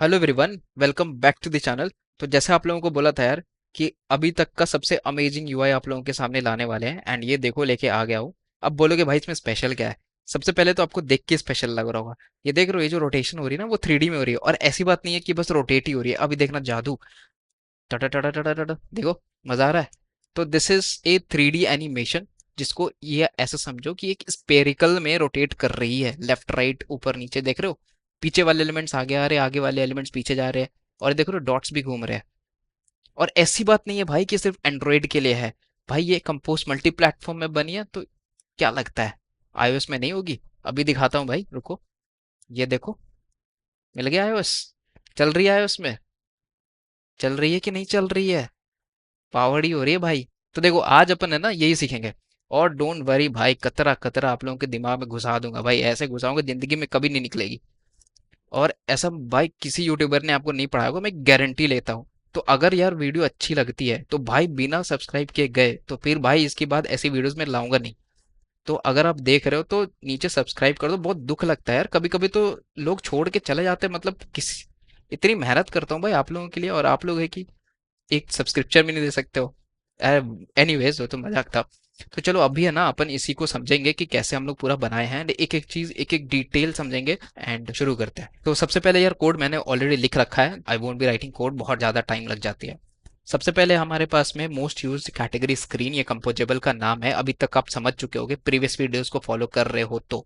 Hello everyone, welcome back to the channel. तो जैसे आप लोगों को बोला था यार कि अभी तक का सबसे अमेजिंग यूआई आप लोगों के सामने लाने वाले हैं एंड ये देखो लेके आ गया हूँ। अब बोलोगे भाई इसमें स्पेशल क्या है। सबसे पहले तो आपको देख के स्पेशल लग रहा होगा। ये देख रहे हो, ये जो रोटेशन हो रही है ना वो 3D में हो रही है और ऐसी बात नहीं है कि बस रोटेट ही हो रही है। अभी देखना जादू, टटा टटा टटा टटा, देखो मजा आ रहा है। तो this is a 3D animation जिसको ये ऐसा समझो कि एक स्पेरिकल में रोटेट कर रही है, लेफ्ट राइट ऊपर नीचे, देख रहे हो। पीछे वाले एलिमेंट्स आगे आ रहे हैं, आगे वाले एलिमेंट्स पीछे जा रहे हैं। और देख रहे हो डॉट्स भी घूम रहे हैं। और ऐसी बात नहीं है भाई कि सिर्फ एंड्रॉइड के लिए है। भाई ये कंपोज मल्टी प्लेटफॉर्म में बनी है, तो क्या लगता है iOS में नहीं होगी। अभी दिखाता हूँ भाई, रुको। ये देखो, मिल गया iOS। चल रही है iOS में, चल रही है कि नहीं चल रही है। पावड़ी हो रही है भाई। तो देखो आज अपन है ना यही सीखेंगे। और डोंट वरी भाई, कतरा कतरा आप लोगों के दिमाग में घुसा दूंगा भाई, ऐसे घुसाऊंगा जिंदगी में कभी नहीं निकलेगी। और ऐसा भाई किसी यूट्यूबर ने आपको नहीं पढ़ाया होगा, मैं गारंटी लेता हूँ। तो अगर यार वीडियो अच्छी लगती है तो भाई बिना सब्सक्राइब किए गए तो फिर भाई इसके बाद ऐसी वीडियोस में लाऊंगा नहीं। तो अगर आप देख रहे हो तो नीचे सब्सक्राइब कर दो। बहुत दुख लगता है यार, कभी कभी तो लोग छोड़ के चले जाते हैं। मतलब किसी इतनी मेहनत करता हूँ भाई आप लोगों के लिए, और आप लोग है कि एक सब्सक्रिप्शन भी नहीं दे सकते हो। एनीवेज, वो तो मजाक था। तो चलो अभी है ना अपन इसी को समझेंगे कि कैसे हम लोग पूरा बनाए हैं, एक एक चीज एक एक डिटेल समझेंगे एंड शुरू करते हैं। तो सबसे पहले यार कोड मैंने ऑलरेडी लिख रखा है, I won't be writing code, बहुत ज्यादा टाइम लग जाती है। सबसे पहले हमारे पास में मोस्ट यूज्ड कैटेगरी स्क्रीन, ये कंपोजेबल का नाम है। अभी तक आप समझ चुके होगे प्रीवियस वीडियोस को फॉलो कर रहे हो तो।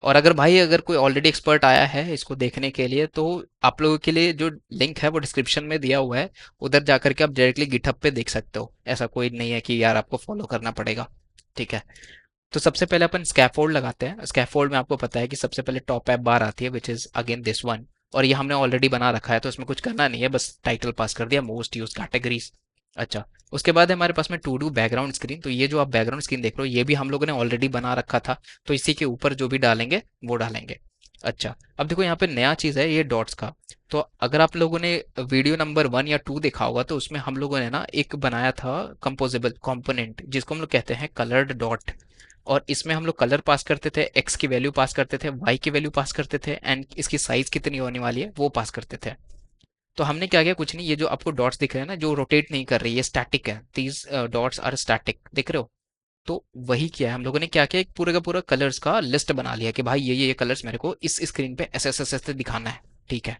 और अगर भाई अगर कोई ऑलरेडी एक्सपर्ट आया है इसको देखने के लिए तो आप लोगों के लिए जो लिंक है वो डिस्क्रिप्शन में दिया हुआ है। उधर जाकर के आप डायरेक्टली गिटहब पे देख सकते हो, ऐसा कोई नहीं है कि यार आपको फॉलो करना पड़ेगा। ठीक है। तो सबसे पहले अपन स्कैफोल्ड लगाते हैं। स्कैफोल्ड में आपको पता है कि सबसे पहले टॉप ऐप बार आती है which is again this one. और ये हमने ऑलरेडी बना रखा है तो इसमें कुछ करना नहीं है, बस टाइटल पास कर दिया, मोस्ट यूज कैटेगरीज। अच्छा। उसके बाद है हमारे पास में टू डू बैकग्राउंड स्क्रीन। तो ये जो आप बैकग्राउंड स्क्रीन देख रहे हो ये भी हम लोगों ने ऑलरेडी बना रखा था। तो इसी के ऊपर जो भी डालेंगे वो डालेंगे। अच्छा। अब देखो यहाँ पे नया चीज है ये डॉट्स का। तो अगर आप लोगों ने वीडियो नंबर 1 या 2 देखा होगा तो उसमें हम लोगों ने ना एक बनाया था कंपोजेबल कंपोनेंट जिसको हम लोग कहते हैं कलर्ड डॉट। और इसमें हम लोग कलर पास करते थे, एक्स की वैल्यू पास करते थे, वाई की वैल्यू पास करते थे एंड इसकी साइज कितनी होने वाली है वो पास करते थे। तो हमने क्या किया, कुछ नहीं, ये जो आपको डॉट्स दिख रहे हैं ना जो रोटेट नहीं कर रही, ये स्टैटिक है, दीज डॉट्स आर स्टैटिक, दिख रहे हो। तो वही किया है हम लोगों ने, क्या किया, एक पूरे का पूरा कलर्स का लिस्ट बना लिया कि भाई ये कलर्स मेरे को इस स्क्रीन पे ऐसे ऐसे ऐसे दिखाना है। ठीक है।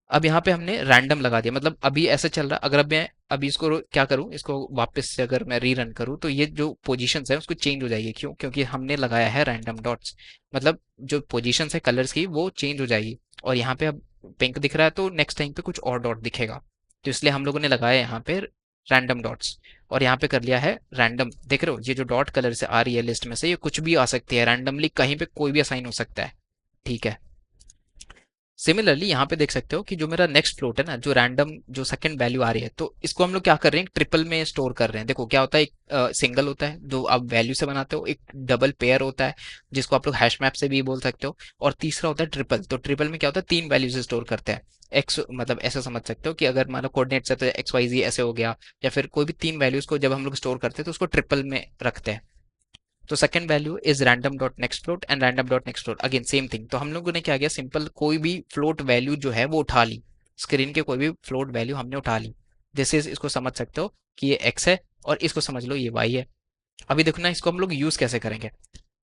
अब यहाँ पे हमने रैंडम लगा दिया, मतलब अभी ऐसे चल रहा है। अगर अब मैं अभी इसको क्या करूँ, इसको वापस से अगर मैं रीरन करूँ तो ये जो पोजीशंस है उसको चेंज हो जाएगी। क्यों? क्योंकि हमने लगाया है रैंडम डॉट्स। मतलब जो पोजीशंस है कलर्स की वो चेंज हो जाएगी। और यहाँ पे अब पिंक दिख रहा है तो नेक्स्ट टाइम पे कुछ और डॉट दिखेगा। तो इसलिए हम लोगों ने लगाया यहाँ पे रैंडम डॉट्स। और यहाँ पे कर लिया है रैंडम। देख रहे हो ये जो डॉट कलर से आ रही है लिस्ट में से, ये कुछ भी आ सकती है रैंडमली, कहीं पे कोई भी असाइन हो सकता है। ठीक है। सिमिलरली यहाँ पे देख सकते हो कि जो मेरा नेक्स्ट फ्लोट है ना, जो रैंडम जो सेकंड वैल्यू आ रही है, तो इसको हम लोग क्या कर रहे हैं, ट्रिपल में स्टोर कर रहे हैं। देखो क्या होता है, एक सिंगल होता है जो आप वैल्यू से बनाते हो, एक डबल पेयर होता है जिसको आप लोग हैश मैप से भी बोल सकते हो, और तीसरा होता है ट्रिपल। तो ट्रिपल में क्या होता है, 3 वैल्यूज स्टोर करते हैं। एक्स मतलब ऐसा समझ सकते हो कि अगर मान लो कोऑर्डिनेट्स है तो एक्स वाई जी ऐसे हो गया, या फिर कोई भी 3 वैल्यूज को जब हम लोग स्टोर करते हैं तो उसको ट्रिपल में रखते हैं। तो second value is random dot next float and random dot next float, again same thing. तो हम लोगों ने क्या किया, सिंपल कोई भी फ्लोट वैल्यू जो है वो उठा ली, स्क्रीन के कोई भी फ्लोट वैल्यू हमने उठा ली। दिस इज, इसको समझ सकते हो कि ये एक्स है और इसको समझ लो ये वाई है। अभी देखो ना इसको हम लोग यूज कैसे करेंगे।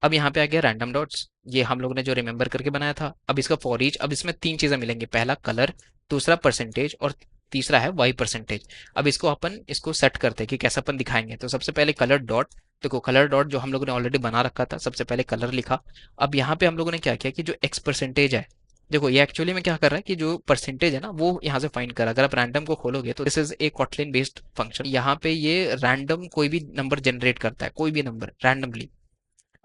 अब यहाँ पे आ गया रैंडम डॉट्स, ये हम लोगों ने जो रिमेंबर करके बनाया था। अब इसका फॉर ईच, अब इसमें 3 चीजें मिलेंगी, पहला कलर, दूसरा परसेंटेज और तीसरा है वाई परसेंटेज। अब इसको अपन इसको सेट करते हैं कि कैसे अपन दिखाएंगे। तो सबसे पहले कलर डॉट। देखो कलर डॉट जो हम लोगों ने ऑलरेडी बना रखा था, सबसे पहले कलर लिखा। अब यहाँ पे हम लोगों ने क्या किया कि जो एक्स परसेंटेज है, देखो ये एक्चुअली में क्या कर रहा है कि जो परसेंटेज है ना वो यहाँ से फाइंड कर रहा है। अगर आप रैंडम को खोलोगे तो this is a Kotlin based function, यहाँ पे ये रैंडम कोई भी नंबर जनरेट करता है, कोई भी नंबर रैंडमली।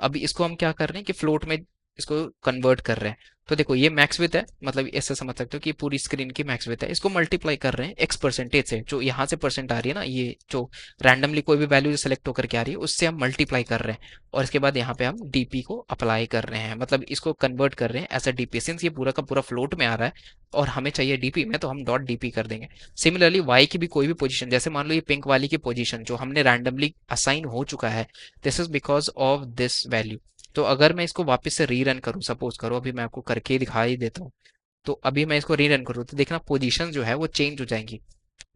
अब इसको हम क्या कर रहे हैं कि फ्लोट में इसको कन्वर्ट कर रहे हैं। तो देखो ये मैक्स विथ है, मतलब ऐसे समझ सकते हो कि पूरी स्क्रीन की मैक्स विथ है। इसको मल्टीप्लाई कर रहे हैं एक्स परसेंटेज से, जो यहाँ से परसेंट आ रही है ना, ये जो रैंडमली कोई भी वैल्यू सेलेक्ट होकर के आ रही है उससे हम मल्टीप्लाई कर रहे हैं। और इसके बाद यहाँ पे हम डीपी को अप्लाई कर रहे हैं, मतलब इसको कन्वर्ट कर रहे हैं एज अ डीपी। सिंस ये पूरा का पूरा फ्लोट में आ रहा है और हमें चाहिए डीपी में, तो हम डॉट डीपी कर देंगे। सिमिलरली वाई की भी कोई भी पोजीशन, जैसे मान लो ये पिंक वाली की पोजीशन जो हमने रैंडमली असाइन हो चुका है, this is because of this value. तो अगर मैं इसको वापस से रीरन करूं, सपोज करो, अभी मैं आपको करके ही दिखा ही देता हूँ। तो अभी मैं इसको रीरन करूँ तो देखना पोजीशन जो है वो चेंज हो जाएंगी।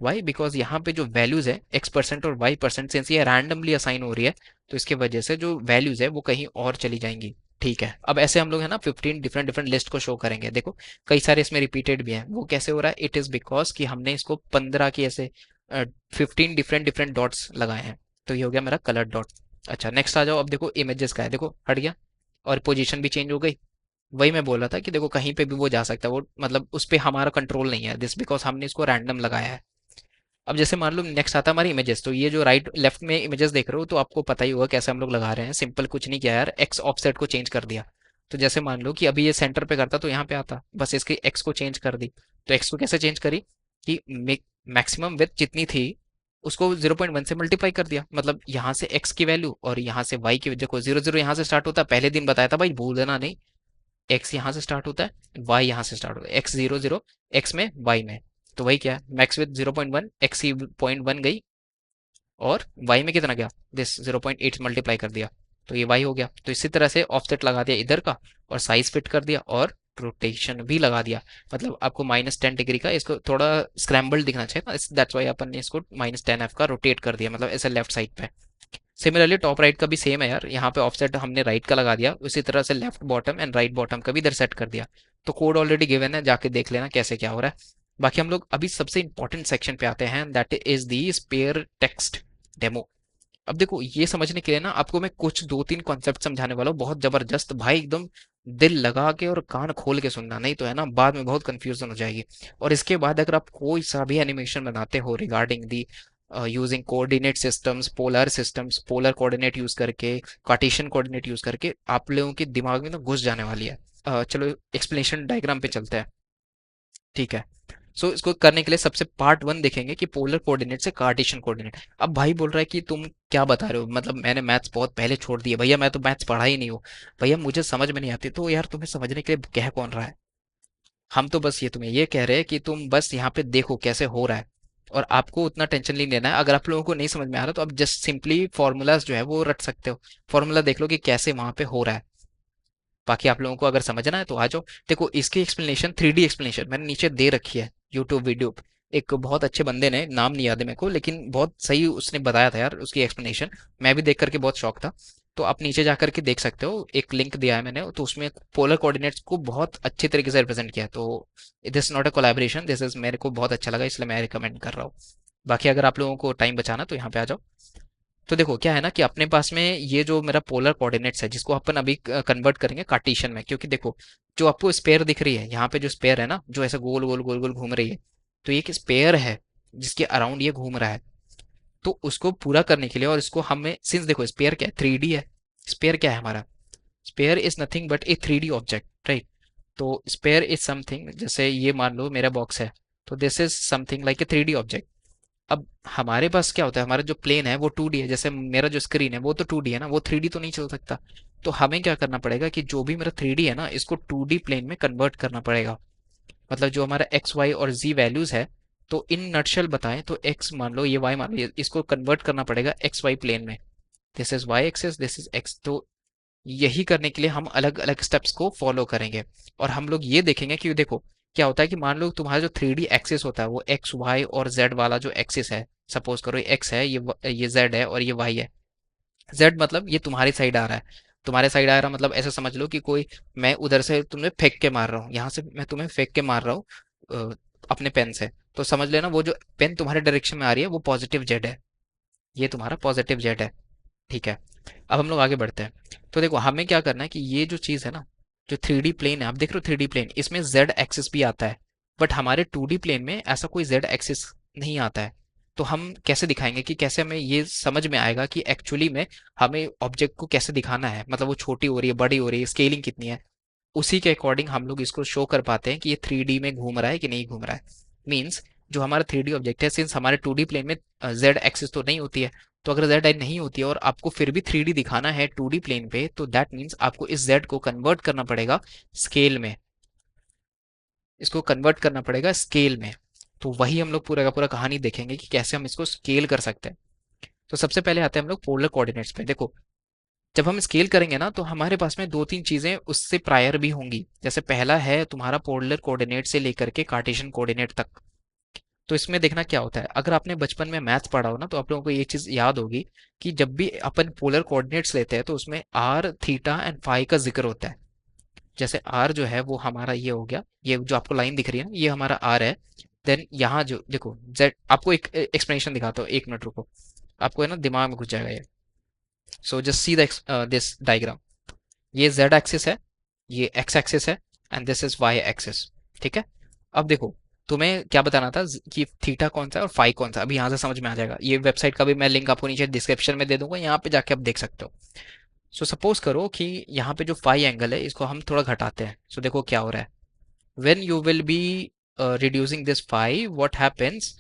वाई? बिकॉज यहाँ पे जो वैल्यूज है x% और y%, सिंस ये रैंडमली असाइन हो रही है, तो इसके वजह से जो वैल्यूज है वो कहीं और चली जाएंगी। ठीक है, अब ऐसे हम लोग है ना 15 डिफरेंट डिफरेंट लिस्ट को शो करेंगे। देखो कई सारे इसमें रिपीटेड भी हैं, वो कैसे हो रहा है? इट इज बिकॉज कि हमने इसको 15 की ऐसे 15 डिफरेंट डिफरेंट डॉट्स लगाए हैं। तो ये हो गया मेरा कलर डॉट। अच्छा नेक्स्ट आ जाओ, अब देखो इमेजेस का है, देखो हट गया और पोजीशन भी चेंज हो गई। वही मैं बोल रहा था कि देखो कहीं पे भी वो जा सकता है, वो मतलब उस पर हमारा कंट्रोल नहीं है, दिस बिकॉज हमने इसको रैंडम लगाया है। अब जैसे मान लो नेक्स्ट आता है हमारी इमेजेस, तो ये जो राइट लेफ्ट में इमेजेस देख रहे हो तो आपको पता ही होगा कैसे हम लोग लगा रहे हैं। सिंपल कुछ नहीं किया यार, एक्स ऑफसेट को चेंज कर दिया। तो जैसे मान लो कि अभी ये सेंटर पे करता तो यहाँ पे आता, बस इसकी एक्स को चेंज कर दी। तो एक्स को कैसे चेंज करी कि मैक्सिमम विथ जितनी थी उसको 0.1 से मल्टीप्लाई कर दिया, मतलब यहाँ से एक्स की वैल्यू और यहाँ से वाई की, देखो 0 0 यहाँ से स्टार्ट होता है, पहले दिन बताया था भाई, भूल देना नहीं। एक्स यहाँ से स्टार्ट होता है, वाई यहाँ से स्टार्ट होता है, x 0 0 एक्स में वाई में। तो वही क्या है, मैक्स विथ 0.1, एक्स की 0.1 गई और वाई में कितना गया, दिस 0.8 मल्टीप्लाई कर दिया, तो ये वाई हो गया। तो इसी तरह से ऑफसेट लगा दिया इधर का और साइज फिट कर दिया और रोटेशन भी लगा दिया। मतलब आपको -10 डिग्री का, इसको थोड़ा स्क्रैम्बल दिखना चाहिए ना, दैट्स वाई अपन ने इसको -10 f का रोटेट कर दिया, मतलब ऐसे लेफ्ट साइड पे। सिमिलरली टॉप राइट का भी सेम है यार, यहाँ पे ऑफसेट हमने राइट का लगा दिया, उसी तरह से left bottom and right bottom का भी इधर सेट कर दिया। तो कोड ऑलरेडी गिवन है, जाके देख लेना कैसे क्या हो रहा है। बाकी हम लोग अभी सबसे इंपॉर्टेंट सेक्शन पे आते हैं, that is the sphere text demo. अब देखो ये समझने के लिए ना आपको मैं कुछ 2 3 कॉन्सेप्ट समझाने वाला हूँ, बहुत जबरदस्त भाई, एकदम दिल लगा के और कान खोल के सुनना, नहीं तो है ना बाद में बहुत कंफ्यूजन हो जाएगी। और इसके बाद अगर आप कोई सा भी एनिमेशन बनाते हो regarding the using coordinate systems, polar systems, polar coordinate use करके, कार्टेशियन कोऑर्डिनेट यूज करके, आप लोगों के दिमाग में तो घुस जाने वाली है। चलो एक्सप्लेनेशन डायग्राम पे चलते हैं। ठीक है, सो इसको करने के लिए सबसे पार्ट 1 देखेंगे कि पोलर कोऑर्डिनेट से कार्टेशियन कोऑर्डिनेट। अब भाई बोल रहा है कि तुम क्या बता रहे हो, मतलब मैंने मैथ्स बहुत पहले छोड़ दिया भैया, मैं तो मैथ्स पढ़ा ही नहीं हूँ भैया, मुझे समझ में नहीं आती। तो यार तुम्हें समझने के लिए कह कौन रहा है? हम तो बस ये तुम्हें ये कह रहे हैं कि तुम बस यहाँ पे देखो कैसे हो रहा है, और आपको उतना टेंशन नहीं लेना है। अगर आप लोगों को नहीं समझ में आ रहा तो आप जस्ट सिंपली फॉर्मूलाज जो है वो रट सकते हो, फॉर्मूला देख लो कि कैसे वहां पे हो रहा है। बाकी आप लोगों को अगर समझना है तो आ जाओ। देखो इसकी एक्सप्लेनेशन, 3D एक्सप्लेनेशन मैंने नीचे दे रखी है यूट्यूब वीडियो पे। एक बहुत अच्छे बंदे ने, नाम नहीं याद है मेरे को, लेकिन बहुत सही उसने बताया था यार उसकी एक्सप्लेनेशन। मैं भी देख करके बहुत शौक था। तो आप नीचे जा करके देख सकते हो, एक लिंक दिया है मैंने, तो उसमें पोलर कोऑर्डिनेट्स को बहुत अच्छे तरीके से रिप्रेजेंट किया है। तो this not a collaboration, this is, मेरे को बहुत अच्छा लगा इसलिए मैं रिकमेंड कर रहा हूँ। बाकी अगर आप लोगों को टाइम बचाना तो यहाँ पे आ जाओ। तो देखो क्या है ना कि अपने पास में ये जो मेरा पोलर कोऑर्डिनेट्स है, जिसको अपन अभी कन्वर्ट करेंगे कार्टेशियन में, क्योंकि देखो जो आपको स्पेयर दिख रही है यहाँ पे, जो स्पेयर है ना जो ऐसे गोल गोल गोल गोल घूम रही है, तो ये एक स्पेयर है जिसके अराउंड ये घूम रहा है। तो उसको पूरा करने के लिए, और इसको हमें, सिंस देखो स्पेयर क्या है, 3D है। स्पेयर क्या है हमारा? Spare is nothing but A 3D object, right? तो स्पेयर इज समथिंग, जैसे ये मान लो मेरा बॉक्स है, तो this is something like a 3D object. अब हमारे पास क्या होता है, हमारा जो प्लेन है वो 2D है, जैसे मेरा जो स्क्रीन है वो तो 2D है ना, वो 3D तो नहीं चल सकता। तो हमें क्या करना पड़ेगा कि जो भी मेरा 3D है ना, इसको 2D प्लेन में कन्वर्ट करना पड़ेगा। मतलब जो हमारा एक्स वाई और जी वैल्यूज है, तो इन नटशेल बताएं तो एक्स मान लो, ये वाई मान लो, इसको कन्वर्ट करना पड़ेगा एक्स वाई प्लेन में। This is Y axis, this is X. तो यही करने के लिए हम अलग अलग स्टेप्स को फॉलो करेंगे। और हम लोग ये देखेंगे कि देखो क्या होता है कि मान लो तुम्हारा जो 3D एक्सिस होता है वो एक्स वाई और जेड वाला जो एक्सिस है, सपोज करो ये एक्स है, ये जेड है और ये वाई है। जेड मतलब ये तुम्हारी साइड आ रहा है, तुम्हारे साइड आ रहा मतलब ऐसे समझ लो कि कोई, मैं उधर से तुम्हें फेंक के मार रहा हूँ, यहाँ से मैं तुम्हें फेंक के मार रहा हूँ अपने पेन से। तो समझ लेना वो जो पेन तुम्हारे डायरेक्शन में आ रही है वो पॉजिटिव जेड है, ये तुम्हारा पॉजिटिव जेड है। ठीक है, अब हम लोग आगे बढ़ते हैं। तो देखो हमें क्या करना है कि ये जो चीज़ है ना, जो 3D प्लेन है, आप देख रहे हो 3D प्लेन, इसमें जेड एक्सिस भी आता है। बट हमारे 2D प्लेन में ऐसा कोई जेड एक्सिस नहीं आता है। तो हम कैसे दिखाएंगे, कि कैसे हमें ये समझ में आएगा कि एक्चुअली में हमें ऑब्जेक्ट को कैसे दिखाना है, मतलब वो छोटी हो रही है, बड़ी हो रही है, स्केलिंग कितनी है, उसी के अकॉर्डिंग हम लोग इसको शो कर पाते हैं कि ये 3D में घूम रहा है कि नहीं घूम रहा है। मीन्स जो हमारा 3D ऑब्जेक्ट है, सिंस हमारे 2D प्लेन में जेड एक्सिस तो नहीं होती है, तो अगर जेड नहीं होती है और आपको फिर भी 3D दिखाना है 2D प्लेन पे, तो दैट मीन्स आपको इस जेड को कन्वर्ट करना पड़ेगा स्केल में, इसको कन्वर्ट करना पड़ेगा स्केल में। तो वही हम लोग पूरा का पूरा कहानी देखेंगे कि कैसे हम इसको स्केल कर सकते हैं। तो सबसे पहले आते हैं हम लोग पोलर कोऑर्डिनेट्स पे। देखो जब हम स्केल करेंगे ना तो हमारे पास में दो तीन चीजें उससे प्रायर भी होंगी। जैसे पहला है तुम्हारा पोलर कोऑर्डिनेट से लेकर के कार्टेशियन कोऑर्डिनेट तक। तो इसमें देखना क्या होता है, अगर आपने बचपन में मैथ्स पढ़ा हो ना तो आप लोगों को ये चीज याद होगी कि जब भी अपन पोलर कोऑर्डिनेट्स लेते हैं तो उसमें आर थीटा एंड फाई का जिक्र होता है। जैसे आर जो है वो हमारा ये हो गया, ये जो आपको लाइन दिख रही है ना ये हमारा आर है। देन यहाँ जो देखो जेड, आपको एक एक्सप्लेनेशन दिखाता हूँ, 1 मिनट रुको, आपको है ना दिमाग में घुस जाएगा ये। So just see this diagram. ये जेड एक्सिस है, ये एक्स एक्सिस है, and this is Y axis. ठीक है। अब देखो, तुम्हें क्या बताना था कि थीटा कौन सा है और फाई कौन सा, अभी यहाँ से समझ में आ जाएगा। ये वेबसाइट का भी मैं लिंक आपको नीचे डिस्क्रिप्शन में दे दूंगा, यहाँ पे जाके आप देख सकते हो। सो सपोज करो कि यहाँ पे जो फाई एंगल है इसको हम थोड़ा घटाते हैं। सो देखो क्या हो रहा है, when you will be reducing this phi what happens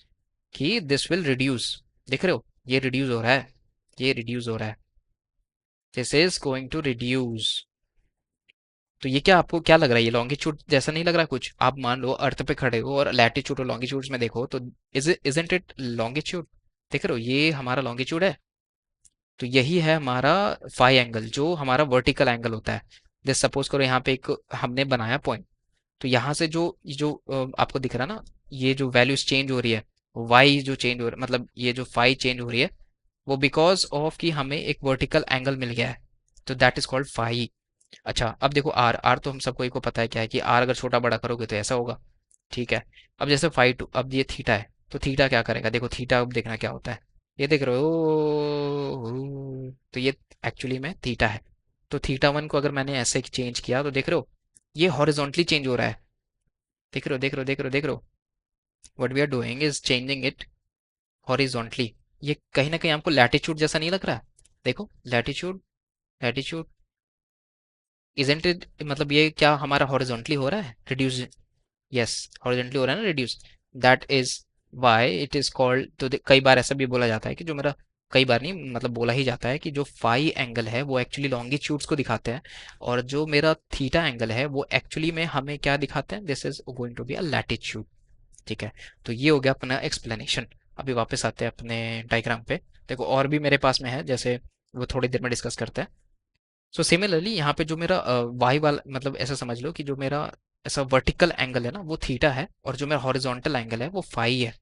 कि दिस विल रिड्यूस। देख रहे हो ये रिड्यूस हो रहा है, ये रिड्यूस हो रहा है, this is going to reduce. तो ये क्या आपको क्या लग रहा है, ये लॉन्गिट्यूड जैसा नहीं लग रहा कुछ? आप मान लो अर्थ पे खड़े हो और लैटिट्यूड और लॉन्गिट्यूड्स में देखो तो इजंट इट लॉन्गिट्यूड? देख रहे हो ये हमारा लॉन्गिट्यूड है। तो यही है हमारा फाई एंगल जो हमारा वर्टिकल एंगल होता है। जैसे सपोज करो यहाँ पे एक हमने बनाया पॉइंट, तो यहाँ से जो आपको दिख रहा है ना, ये जो वैल्यूज चेंज हो रही है, वाई जो चेंज हो रहा है, मतलब ये जो फाई चेंज हो रही है, वो बिकॉज ऑफ कि हमें एक वर्टिकल एंगल मिल गया है। तो दैट इज कॉल्ड फाई। अच्छा अब देखो आर, आर तो हम सबको को पता है क्या है, कि आर अगर छोटा बड़ा करोगे तो ऐसा होगा। ठीक है। अब जैसे फाई टू, अब ये थीटा है, तो थीटा क्या करेगा, देखो थीटा अब देखना क्या होता है, ये देख रहे हो, तो ये एक्चुअली में थीटा है। तो थीटा वन को अगर मैंने ऐसे चेंज किया तो देख रहे हो ये हॉरिजॉन्टली चेंज हो रहा है। देख रहे हो देख रहे हो देख रहे हो देख रहे हो, what we are doing is changing it horizontally. ये कहीं ना कहीं आपको लैटिट्यूड जैसा नहीं लग रहा है? देखो लैटिट्यूड, लैटिट्यूड इजंट इट, मतलब ये क्या हमारा हॉरिजॉन्टली हो रहा है रिड्यूस? यस, हॉरिजॉन्टली हो रहा है ना reduce. That is why it is called. तो कई बार ऐसा भी बोला जाता है कि जो मेरा, कई बार नहीं मतलब बोला ही जाता है कि जो फाई एंगल है वो एक्चुअली लॉन्गिट्यूड्स को दिखाते हैं, और जो मेरा थीटा एंगल है वो एक्चुअली में हमें क्या दिखाते हैं, this is going to be a latitude. ठीक है। तो ये हो गया अपना एक्सप्लेनेशन। अभी वापस आते हैं अपने डायग्राम पे। देखो और भी मेरे पास में है, जैसे वो थोड़ी देर में डिस्कस करते हैं। सो सिमिलरली यहाँ पे जो मेरा वाई वाला, मतलब ऐसा समझ लो कि जो मेरा ऐसा वर्टिकल एंगल है ना वो थीटा है, और जो मेरा हॉरिजॉन्टल एंगल है वो फाई है।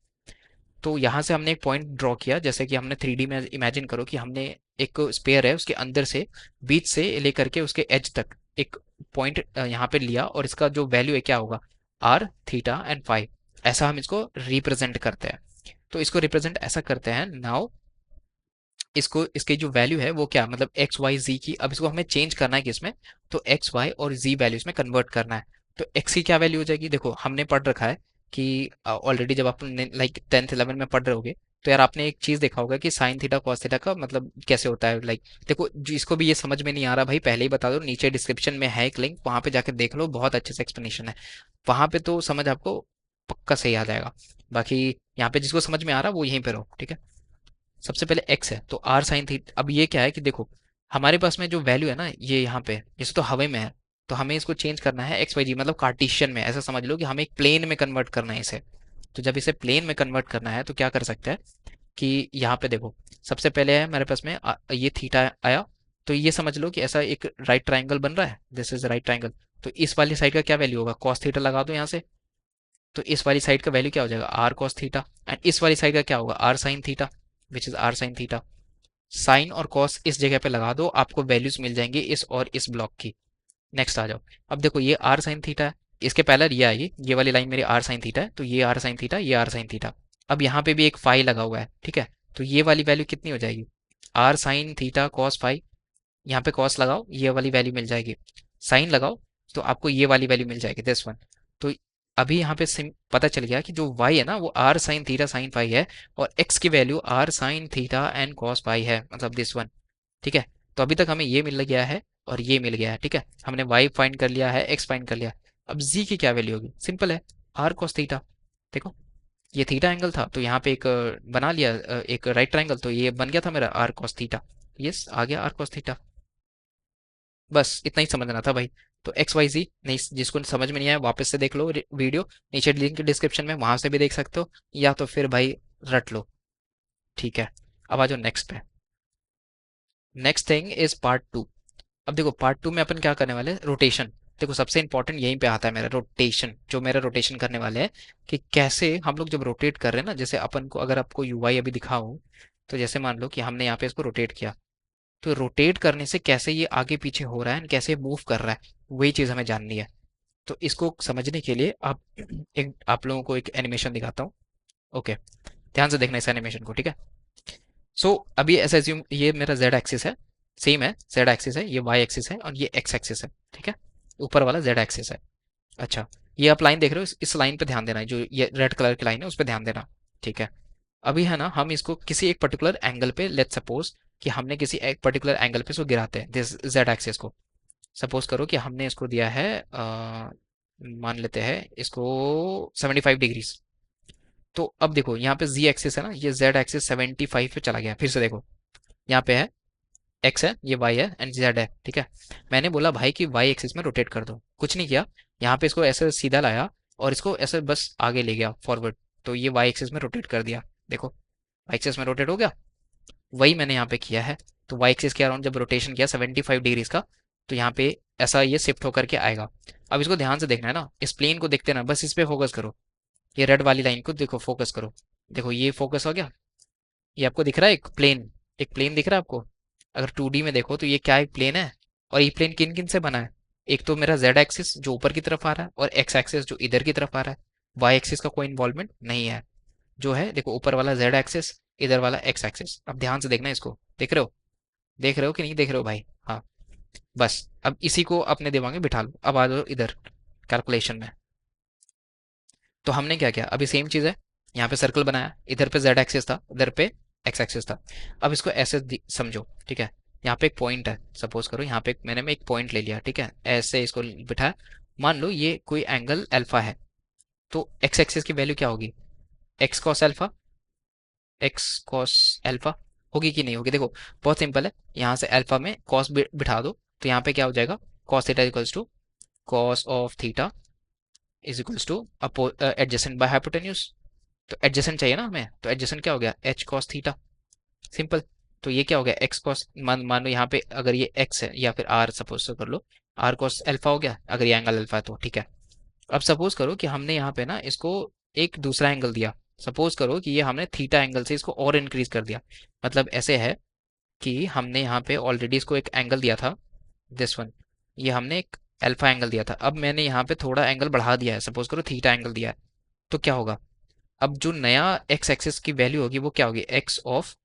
तो यहाँ से हमने एक पॉइंट ड्रॉ किया, जैसे कि हमने 3D में इमेजिन करो कि हमने एक स्पेयर है उसके अंदर से, बीच से लेकर के उसके एज तक एक पॉइंट यहाँ पे लिया, और इसका जो वैल्यू है क्या होगा, आर थीटा एंड फाई। ऐसा हम इसको रिप्रेजेंट करते हैं। तो इसको रिप्रेजेंट ऐसा करते हैं नाउ, इसको इसकी जो वैल्यू है वो क्या, मतलब एक्स वाई जी की, अब इसको हमें चेंज करना है किसमें, तो एक्स वाई और जी वैल्यूज में कन्वर्ट करना है। तो एक्स की क्या वैल्यू हो जाएगी, देखो हमने पढ़ रखा है कि ऑलरेडी जब आप लाइक 10th 11 में पढ़ रहे होगे तो यार आपने एक चीज देखा होगा कि साइन थीटा कॉस थीटा का मतलब कैसे होता है। लाइक देखो जिसको भी ये समझ में नहीं आ रहा भाई, पहले ही बता दो, नीचे डिस्क्रिप्शन में है एक लिंक, वहां पे जाके देख लो, बहुत अच्छे से एक्सप्लेनेशन है वहां पे, तो समझ आपको पक्का सही आ जाएगा। बाकी यहाँ पे जिसको समझ में आ रहा है वो यहीं पे रहो, ठीक है। सबसे पहले एक्स है तो आर साइन थीटा। अब ये क्या है कि देखो हमारे पास में जो वैल्यू है ना ये यहाँ पे, जैसे तो हवा में है, तो हमें इसको चेंज करना है एक्स वाई जी, मतलब कार्टेशियन में, ऐसा समझ लो कि हमें एक प्लेन में कन्वर्ट करना है इसे। तो जब इसे प्लेन में कन्वर्ट करना है तो क्या कर सकते हैं कि यहाँ पे देखो, सबसे पहले है हमारे पास में ये थीटा आया, तो ये समझ लो कि ऐसा एक राइट ट्राइंगल बन रहा है, दिस इज राइट ट्राइंगल। तो इस वाली साइड का क्या वैल्यू होगा, कॉस थीटा लगा दो यहाँ से, तो इस वाली साइड का वैल्यू क्या हो जाएगा, आर कॉस थीटा, एंड इस वाली साइड का क्या होगा, R sine theta, which is R sine theta. Sine और कॉस इस जगह पे लगा दो, आपको वैल्यूज मिल जाएंगी इस और इस ब्लॉक की। नेक्स्ट आ जाओ। अब देखो ये आर साइन थीटा है, इसके पहले ये आएगी, ये वाली लाइन मेरी आर साइन थीटा है, तो ये आर साइन थीटा, ये आर साइन थीटा। अब यहाँ पे भी एक फाई लगा हुआ है, ठीक है। तो ये वाली वैल्यू कितनी हो जाएगी, R sine theta cos phi, यहाँ पे कॉस लगाओ ये वाली वैल्यू मिल जाएगी, साइन लगाओ तो आपको ये वाली वैल्यू मिल जाएगी, दिस वन। तो अभी यहाँ पे पता चल गया कि जो y है ना वो R sine theta sine phi है, और x की value R sine theta and cos phi है, मतलब दिस वन। ठीक है। तो अभी तक हमें ये मिल गया है और ये मिल गया है, ठीक है। हमने y फाइंड कर लिया है, x फाइंड कर लिया। अब z की क्या वैल्यू होगी, सिंपल है, आर कॉस थीटा। देखो ये थीटा एंगल था तो यहाँ पे एक बना लिया एक राइट ट्राइंगल, तो ये बन गया था मेरा आर कॉस थीटा। यस आ गया आर कॉस थीटा। बस इतना ही समझना था भाई। तो एक्स वाई जी नहीं, जिसको समझ में नहीं आया वापस से देख लो वीडियो, नीचे लिंक डिस्क्रिप्शन में, वहां से भी देख सकते हो, या तो फिर भाई रट लो। ठीक है। अब आ जाओ नेक्स्ट पे। Next thing is part two. अब देखो पार्ट टू में अपन क्या करने वाले हैं, रोटेशन। देखो सबसे इंपॉर्टेंट यहीं पे आता है मेरा रोटेशन, जो मेरा रोटेशन करने वाले हैं कि कैसे हम लोग जब रोटेट कर रहे हैं ना, जैसे अपन को अगर आपको यूआई अभी दिखाऊं, तो जैसे मान लो कि हमने यहाँ पे इसको रोटेट किया, तो रोटेट करने से कैसे ये आगे पीछे हो रहा है और कैसे मूव कर रहा है, वही चीज़ हमें जाननी है। तो इसको समझने के लिए आप एक आप लोगों को एक एनिमेशन दिखाता हूँ। ओके, ध्यान से देखना इस एनिमेशन को, ठीक है। सो अभी ऐसा एज्यूम, ये मेरा जेड एक्सिस है, सेम है, जेड एक्सिस है, ये वाई एक्सिस है और ये एक्स एक्सिस है, ठीक है। ऊपर वाला जेड एक्सिस है। अच्छा, ये आप लाइन देख रहे हो, इस लाइन पे ध्यान देना है, जो ये रेड कलर की लाइन है उस पर ध्यान देना, ठीक है। अभी है ना, हम इसको किसी एक पर्टिकुलर एंगल पे, लेट्स सपोज कि हमने किसी एक पर्टिकुलर एंगल पे इसको गिराते हैं, दिस जेड एक्सिस को। सपोज करो कि हमने इसको दिया है मान लेते हैं इसको 75 डिग्रीज। तो अब देखो यहाँ पे जी एक्सिस है ना, ये जेड एक्सिस 75 पे चला गया, फिर से देखो यहाँ पे है, एक्स है, ये वाई है एंड जेड है, ठीक है। मैंने बोला भाई कि वाई एक्सिस में रोटेट कर दो, कुछ नहीं किया, यहाँ पे इसको ऐसे सीधा लाया और इसको ऐसे बस आगे ले गया फॉरवर्ड, तो ये वाई एक्सिस में रोटेट कर दिया, देखो वाई एक्सिस में रोटेट हो गया। वही मैंने यहाँ पे किया है। तो वाई एक्सिस के अराउंड जब रोटेशन किया 75 डिग्रीज का, तो यहाँ पे ऐसा ये शिफ्ट होकर के आएगा। अब इसको ध्यान से देखना है ना, इस प्लेन को देखते ना, बस इस पे फोकस करो, ये रेड वाली लाइन को देखो, फोकस करो। देखो ये फोकस हो गया, ये आपको दिख रहा है एक प्लेन, एक प्लेन दिख रहा है आपको। अगर 2D में देखो तो ये क्या एक प्लेन है, और ये प्लेन किन किन से बना है, एक तो मेरा जेड एक्सिस जो ऊपर की तरफ आ रहा है और एक्स एक्सिस जो इधर की तरफ आ रहा है। वाई एक्सिस का कोई इन्वॉल्वमेंट नहीं है। जो है देखो, ऊपर वाला जेड एक्सिस, इधर वाला एक्स एक्सिस। अब ध्यान से देखना इसको, देख रहे हो, देख रहे हो कि नहीं देख रहे हो भाई? हाँ, बस अब इसी को अपने दिमाग में बिठा लो, अब आ जाओ इधर कैलकुलेशन में। तो हमने क्या किया, अभी सेम चीज़ है, यहाँ पे सर्कल बनाया, इधर पे जेड एक्सिस था, इधर पे एक्स एक्सिस था। अब इसको ऐसे समझो, ठीक है। यहाँ पे एक पॉइंट है, सपोज करो यहाँ पे मैंने एक पॉइंट ले लिया, ठीक है, ऐसे इसको बिठाया। मान लो ये कोई एंगल अल्फा है, तो एक्स एक्सिस की वैल्यू क्या होगी, x cos alpha, x cos alpha होगी कि नहीं होगी? देखो बहुत सिंपल है, यहाँ से अल्फा में कॉस बिठा दो, तो यहाँ पे क्या हो जाएगा, cos theta equals to cos of theta is equals to adjacent by hypotenuse. तो एडजेसेंट चाहिए ना हमें, तो एडजेसेंट क्या हो गया, एच कॉस थीटा, सिंपल। तो ये क्या हो गया, एक्स कॉस, मान लो यहाँ पे अगर ये एक्स है या फिर आर सपोज कर लो, आर कॉस अल्फा हो गया अगर ये एंगल अल्फा है तो, ठीक है। अब सपोज करो कि हमने यहाँ पे ना इसको एक दूसरा एंगल दिया, सपोज करो कि ये हमने थीटा एंगल से इसको और इंक्रीज कर दिया। मतलब ऐसे है कि हमने यहाँ पे ऑलरेडी इसको एक एंगल दिया था, दिस वन, ये हमने एक अल्फा एंगल दिया था, अब मैंने यहाँ पे थोड़ा एंगल बढ़ा दिया है, सपोज करो थीटा एंगल दिया है। तो क्या होगा, अब जो नया एक्स एक्सिस की वैल्यू होगी वो क्या होगी, x of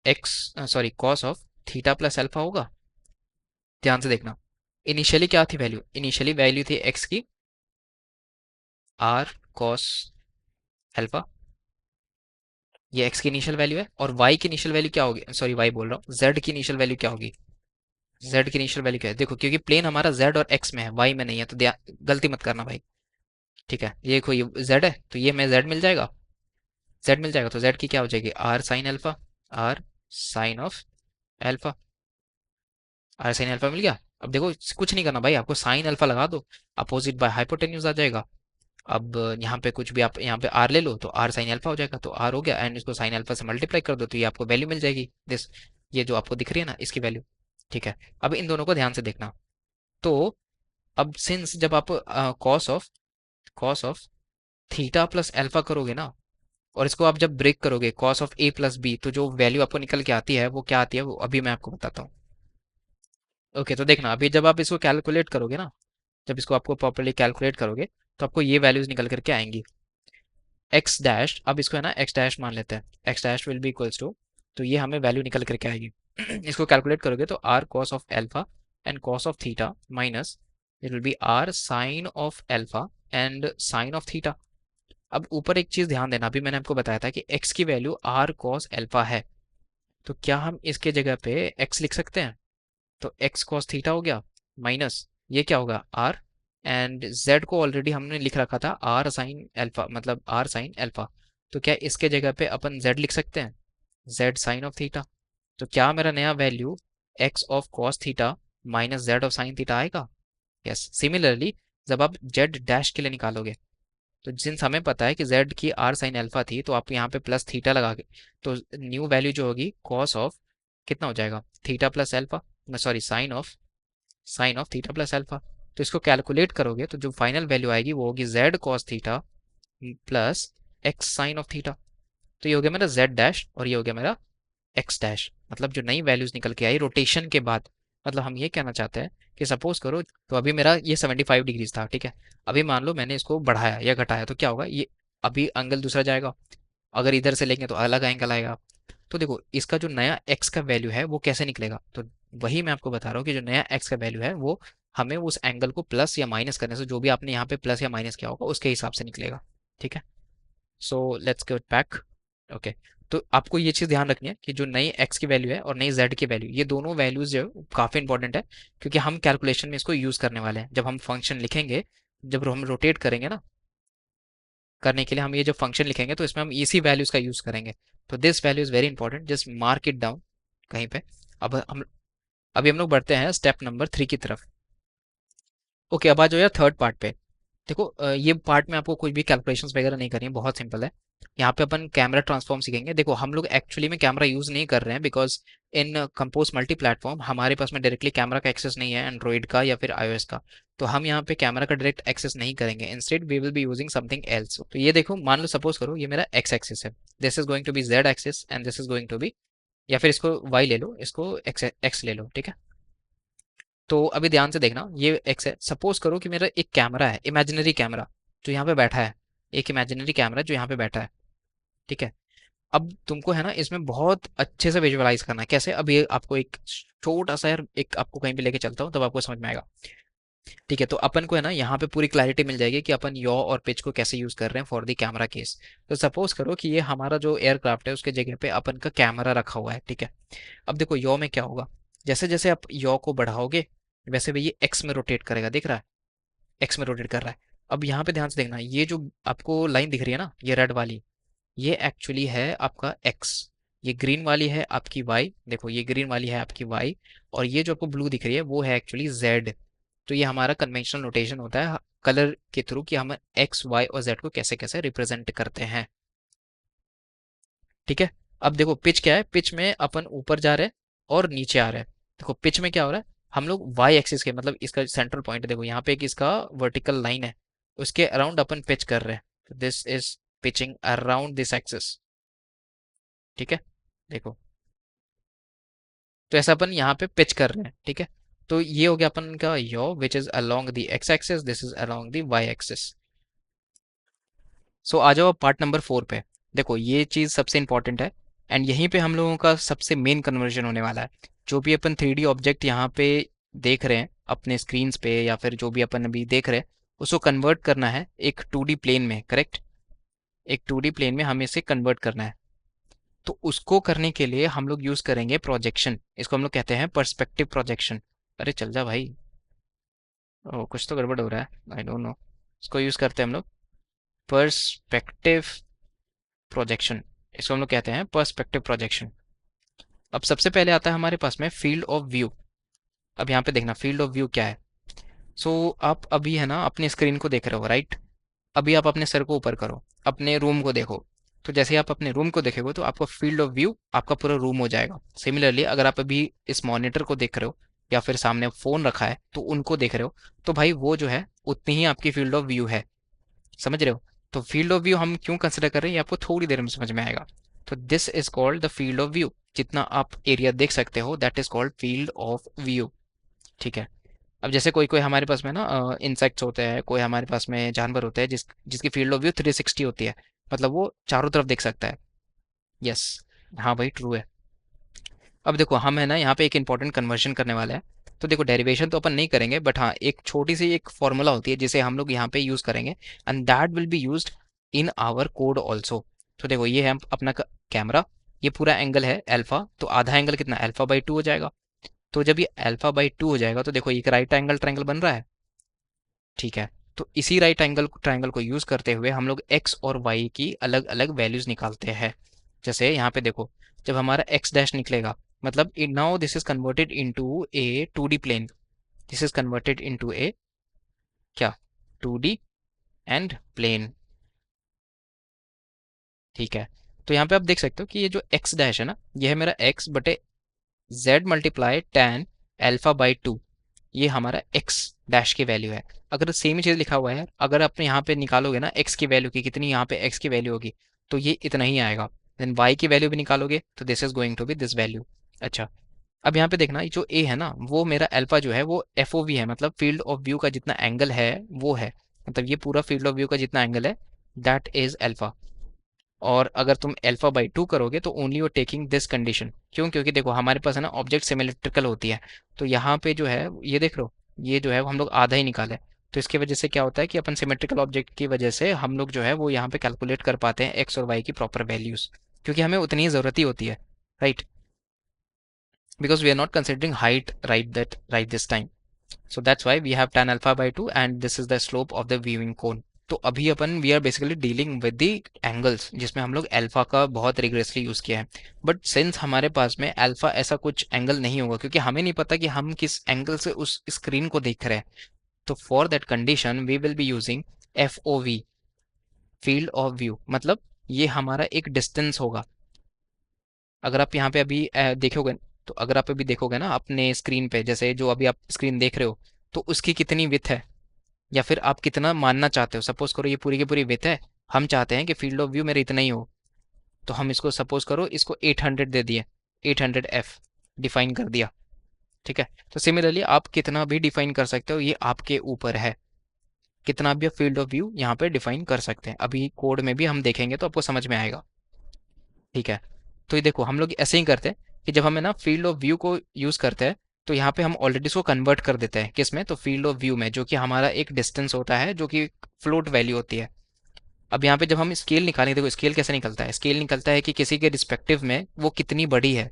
x, sorry cos of theta plus alpha होगा। ध्यान से देखना, इनिशियली क्या थी वैल्यू, इनिशियली वैल्यू थी एक्स की आर कॉस अल्फा, ये एक्स की इनिशियल वैल्यू है, और वाई की इनिशियल वैल्यू क्या होगी, सॉरी वाई बोल रहा हूँ, जेड की इनिशियल वैल्यू क्या होगी, जेड की इनिशियल वैल्यू क्या है, देखो क्योंकि प्लेन हमारा जेड और एक्स में है, वाई में नहीं है, तो गलती मत करना भाई, ठीक है। ये कोई जेड है तो ये हमें जेड मिल जाएगा, जेड मिल जाएगा, तो जेड की क्या हो जाएगी, R sine alpha, R sine of alpha, R sine alpha मिल गया। अब देखो कुछ नहीं करना भाई, आपको साइन अल्फा लगा दो, अपोजिट बाय हाइपोटेन्यूज आ जाएगा। अब यहाँ पे कुछ भी आप यहाँ पे आर ले लो, तो आर साइन अल्फा हो जाएगा, तो आर हो गया, एंड इसको साइन अल्फा से मल्टीप्लाई कर दो तो ये आपको वैल्यू मिल जाएगी, दिस, ये जो आपको दिख रही है ना इसकी वैल्यू, ठीक है। अब इन दोनों को ध्यान से देखना। तो अब सिंस जब आप cos of theta plus alpha करोगे ना, और इसको आप जब ब्रेक करोगे cos of A plus B, तो जो वैल्यू आपको निकल के आती है वो क्या आती है, वो अभी मैं आपको बताता हूँ। ओके, तो देखना अभी जब आप इसको कैलकुलेट करोगे ना, जब इसको आपको प्रॉपरली कैलकुलेट करोगे, तो आपको ये वैल्यूज निकल करके आएंगी। एक्स डैश, अब इसको है ना एक्स डैश मान लेते हैं, X dash will be equals to, तो ये हमें वैल्यू निकल करके आएगी। इसको कैलकुलेट करोगे तो R cos of alpha and cos of theta minus it will be R sine of alpha and sine of theta. अब ऊपर एक चीज ध्यान देना, अभी मैंने आपको बताया था कि x की वैल्यू आर कॉस एल्फा है, तो क्या हम इसके जगह पे x लिख सकते हैं, तो x कॉस थीटा हो गया माइनस ये क्या होगा r, एंड z को ऑलरेडी हमने लिख रखा था r साइन अल्फा, मतलब r साइन अल्फा, तो क्या इसके जगह पे अपन z लिख सकते हैं, z साइन ऑफ थीटा। तो क्या मेरा नया value x of cos theta minus z of sine theta आएगा? यस। सिमिलरली जब आप z डैश के लिए निकालोगे, तो जिन हमें पता है कि z की r साइन अल्फा थी, तो आप यहाँ पे प्लस थीटा लगा के, तो न्यू वैल्यू जो होगी कॉस ऑफ कितना हो जाएगा, theta plus alpha, sorry sine of theta plus alpha. तो इसको कैलकुलेट करोगे तो जो फाइनल वैल्यू आएगी वो होगी Z cos theta plus X sine of theta. तो ये हो गया मेरा जेड डैश और ये हो गया मेरा एक्स डैश, मतलब जो नई वैल्यूज निकल के आई रोटेशन के बाद। मतलब हम ये कहना चाहते हैं कि सपोज करो, तो अभी मेरा ये 75 डिग्रीज था, ठीक है। अभी मान लो मैंने इसको बढ़ाया या घटाया तो क्या होगा, ये अभी एंगल दूसरा जाएगा। अगर इधर से लेंगे तो अलग एंगल आएगा। तो देखो इसका जो नया एक्स का वैल्यू है वो कैसे निकलेगा, तो वही मैं आपको बता रहा हूँ कि जो नया एक्स का वैल्यू है वो हमें उस एंगल को प्लस या माइनस करने से, जो भी आपने यहाँ पे प्लस या माइनस किया होगा उसके हिसाब से निकलेगा, ठीक है। So let's get back. Okay, तो आपको ये चीज़ ध्यान रखनी है कि जो नई एक्स की वैल्यू है और नई जेड की वैल्यू, ये दोनों वैल्यूज जो है काफ़ी इंपॉर्टेंट है, क्योंकि हम कैलकुलेशन में इसको यूज़ करने वाले हैं जब हम फंक्शन लिखेंगे। जब हम रोटेट करेंगे ना, करने के लिए हम ये जो फंक्शन लिखेंगे तो इसमें हम इसी वैल्यूज का यूज़ करेंगे। तो this value is very important, just mark it down कहीं पे। अब हम अभी हम लोग बढ़ते हैं स्टेप नंबर 3 की तरफ। ओके, अब आ जाओ यार थर्ड पार्ट पे। देखो ये पार्ट में आपको कुछ भी कैलकुलेशंस वगैरह नहीं करनी है, बहुत सिंपल है। यहाँ पे अपन कैमरा ट्रांसफॉर्म सीखेंगे। देखो हम लोग एक्चुअली में कैमरा यूज़ नहीं कर रहे हैं, because in compose multi platform हमारे पास में डायरेक्टली कैमरा का एक्सेस नहीं है, एंड्रॉइड का या फिर iOS का। तो हम यहाँ पे कैमरा का डायरेक्ट एक्सेस नहीं करेंगे, instead we will be using something else. तो ये देखो, मान लो सपोज करो ये मेरा एक्स एक्सिस है, this is going to be Z axis and this is going to be, या फिर इसको वाई ले लो, इसको एक्स ले लो, ठीक है। तो अभी ध्यान से देखना, ये एक्स है। सपोज करो कि मेरा एक कैमरा है, इमेजिनरी कैमरा जो यहाँ पे बैठा है, एक इमेजिनरी कैमरा जो यहाँ पे बैठा है, ठीक है। अब तुमको है ना इसमें बहुत अच्छे से विजुअलाइज करना है। कैसे, अब ये आपको एक छोटा सा यार एक आपको कहीं पे लेके चलता हूँ तब आपको समझ में आएगा, ठीक है। तो अपन को है ना यहाँ पे पूरी क्लैरिटी मिल जाएगी कि अपन यॉ और पिच को कैसे यूज कर रहे हैं फॉर द कैमरा केस। तो सपोज करो कि ये हमारा जो एयरक्राफ्ट है उसके जगह पे अपन का कैमरा रखा हुआ है, ठीक है। अब देखो यॉ में क्या होगा, जैसे जैसे आप यॉ को बढ़ाओगे वैसे भी ये एक्स में रोटेट करेगा, दिख रहा है, एक्स में रोटेट कर रहा है। अब यहाँ पे ध्यान से देखना, ये जो आपको लाइन दिख रही है ना, ये रेड वाली, ये एक्चुअली है आपका एक्स, ये ग्रीन वाली है आपकी वाई, देखो ये ग्रीन वाली है आपकी वाई, और ये जो आपको ब्लू दिख रही है वो है एक्चुअली जेड। तो ये हमारा कन्वेंशनल नोटेशन होता है कलर के थ्रू कि हम एक्स वाई और जेड को कैसे कैसे रिप्रेजेंट करते हैं, ठीक है। अब देखो पिच क्या है, पिच में अपन ऊपर जा रहे हैं और नीचे आ रहे हैं। देखो पिच में क्या हो रहा है, हम लोग वाई एक्सिस के, मतलब इसका सेंट्रल पॉइंट देखो यहाँ पे एक इसका वर्टिकल लाइन है, उसके अराउंड अपन पिच कर रहे हैं। तो this is pitching around this axis, ठीक है। देखो तो ऐसा अपन यहाँ पे पिच कर रहे हैं, ठीक है। तो ये हो गया अपन का यो which is along the X axis, this is along the Y axis. So आ जाओ पार्ट नंबर 4 पे। देखो ये चीज़ सबसे इंपॉर्टेंट है, एंड यहीं पे हम लोगों का सबसे मेन कन्वर्जन होने वाला है। जो भी अपन 3D ऑब्जेक्ट यहाँ पे देख रहे हैं अपने स्क्रीन्स पे, या फिर जो भी अपन अभी देख रहे हैं, उसको कन्वर्ट करना है एक 2D प्लेन में, करेक्ट। एक 2D प्लेन में हमें इसे कन्वर्ट करना है। तो उसको करने के लिए हम लोग यूज़ करेंगे प्रोजेक्शन, इसको हम लोग कहते हैं पर्सपेक्टिव प्रोजेक्शन। अरे चल जा भाई, ओ कुछ तो गड़बड़ हो रहा है, आई डोंट नो। इसको यूज़ करते हैं हम लोग पर्सपेक्टिव प्रोजेक्शन, इसको हम लोग कहते हैं पर्सपेक्टिव प्रोजेक्शन। अब सबसे पहले आता है हमारे पास में फील्ड ऑफ व्यू। अब यहाँ पे देखना फील्ड ऑफ व्यू क्या है। आप अभी है ना अपने स्क्रीन को देख रहे हो, राइट। अभी आप अपने सर को ऊपर करो, अपने रूम को देखो। तो जैसे ही आप अपने रूम को देखोगे तो आपका फील्ड ऑफ व्यू आपका पूरा रूम हो जाएगा। सिमिलरली अगर आप अभी इस मॉनिटर को देख रहे हो या फिर सामने फोन रखा है तो उनको देख रहे हो, तो भाई वो जो है उतनी ही आपकी फील्ड ऑफ व्यू है, समझ रहे हो। तो फील्ड ऑफ व्यू हम क्यों कंसिडर कर रहे हैं ये आपको थोड़ी देर में समझ में आएगा। तो this is called the field of view, जितना आप एरिया देख सकते हो that is called field of view, ठीक है। अब जैसे कोई कोई हमारे पास में ना इंसेक्ट्स होते हैं, कोई हमारे पास में जानवर होते हैं जिसकी फील्ड ऑफ व्यू 360 होती है, मतलब वो चारों तरफ देख सकता है। यस, हाँ भाई ट्रू है। अब देखो हम है ना यहाँ पे एक इंपॉर्टेंट कन्वर्जन करने वाले हैं। तो देखो डेरिवेशन तो अपन नहीं करेंगे, बट हाँ एक छोटी सी एक फॉर्मूला होती है जिसे हम लोग यहाँ पे यूज करेंगे, and that will be used in our code also. तो देखो ये है अपना कैमरा, ये पूरा एंगल है अल्फा, तो आधा एंगल कितना, अल्फा/2 हो जाएगा। तो जब ये अल्फा/2 हो जाएगा तो देखो एक राइट एंगल ट्रायंगल बन रहा है, ठीक है। तो इसी राइट एंगल ट्रायंगल को यूज करते हुए हम लोग एक्स और वाई की अलग अलग वैल्यूज निकालते हैं। जैसे यहाँ पे देखो, जब हमारा एक्स डैश निकलेगा, मतलब now this is converted into a 2D plane, this is converted into a क्या, 2D एंड प्लेन, ठीक है। तो यहाँ पे आप देख सकते हो कि ये जो एक्स डैश है ना, ये है मेरा एक्स बटे z multiply tan alpha by 2, ये हमारा x डैश की वैल्यू है। अगर सेम ही चीज़ लिखा हुआ है, अगर आप यहाँ पे निकालोगे ना x की वैल्यू की कितनी यहाँ पे x की वैल्यू होगी, तो ये इतना ही आएगा। देन y की वैल्यू भी निकालोगे तो this is going to be this value. अच्छा, अब यहाँ पे देखना, ये जो a है ना, वो मेरा अल्फा जो है वो FOV है, मतलब फील्ड ऑफ व्यू का जितना एंगल है वो है, मतलब ये पूरा फील्ड ऑफ व्यू का जितना एंगल है दैट इज अल्फा। और अगर तुम अल्फा बाई 2 करोगे तो only you taking this condition. क्यों? क्योंकि देखो हमारे पास है ना ऑब्जेक्ट सिमेट्रिकल होती है, तो यहाँ पे जो है ये देख लो, ये जो है वो हम लोग आधा ही निकाले, तो इसकी वजह से क्या होता है कि अपन सिमेट्रिकल ऑब्जेक्ट की वजह से हम लोग जो है वो यहाँ पे कैलकुलेट कर पाते हैं एक्स और वाई की प्रॉपर वैल्यूज, क्योंकि हमें उतनी ही ज़रूरत ही होती है, right? Because we are not considering height right this time. So that's why we have tan alpha by 2 and this is the slope of the viewing cone. तो अभी अपन we are basically dealing with the angles, जिसमें हम लोग alpha का बहुत rigorously use किया है। बट सिंस हमारे पास में अल्फा ऐसा कुछ एंगल नहीं होगा, क्योंकि हमें नहीं पता कि हम किस एंगल से उस स्क्रीन को देख रहे हैं, तो for that condition we will be using FOV, field of view, मतलब ये हमारा एक डिस्टेंस होगा। अगर आप यहाँ पे अभी देखोगे, तो अगर आप अभी देखोगे ना अपने स्क्रीन पे, जैसे जो अभी आप स्क्रीन देख रहे हो, तो उसकी कितनी विथ है, या फिर आप कितना मानना चाहते हो। सपोज करो ये पूरी की पूरी विथ है, हम चाहते हैं कि फील्ड ऑफ व्यू मेरा इतना ही हो, तो हम इसको सपोज करो इसको 800 दे दिए, 800 f डिफाइन कर दिया, ठीक है? तो सिमिलरली आप कितना भी डिफाइन कर सकते हो, ये आपके ऊपर है, कितना भी आप फील्ड ऑफ व्यू यहाँ पे डिफाइन कर सकते हैं। अभी कोड में भी हम देखेंगे तो आपको समझ में आएगा, ठीक है? तो ये देखो हम लोग ऐसे ही करते हैं कि जब हमें ना फील्ड ऑफ व्यू को यूज़ करते हैं, तो यहाँ पे हम ऑलरेडी इसको कन्वर्ट कर देते हैं किस में, तो फील्ड ऑफ व्यू में, जो कि हमारा एक डिस्टेंस होता है, जो कि फ्लोट वैल्यू होती है। अब यहाँ पे जब हम स्केल निकालेंगे, देखो स्केल कैसे निकलता है, स्केल निकलता है कि किसी के रिस्पेक्टिव में वो कितनी बड़ी है।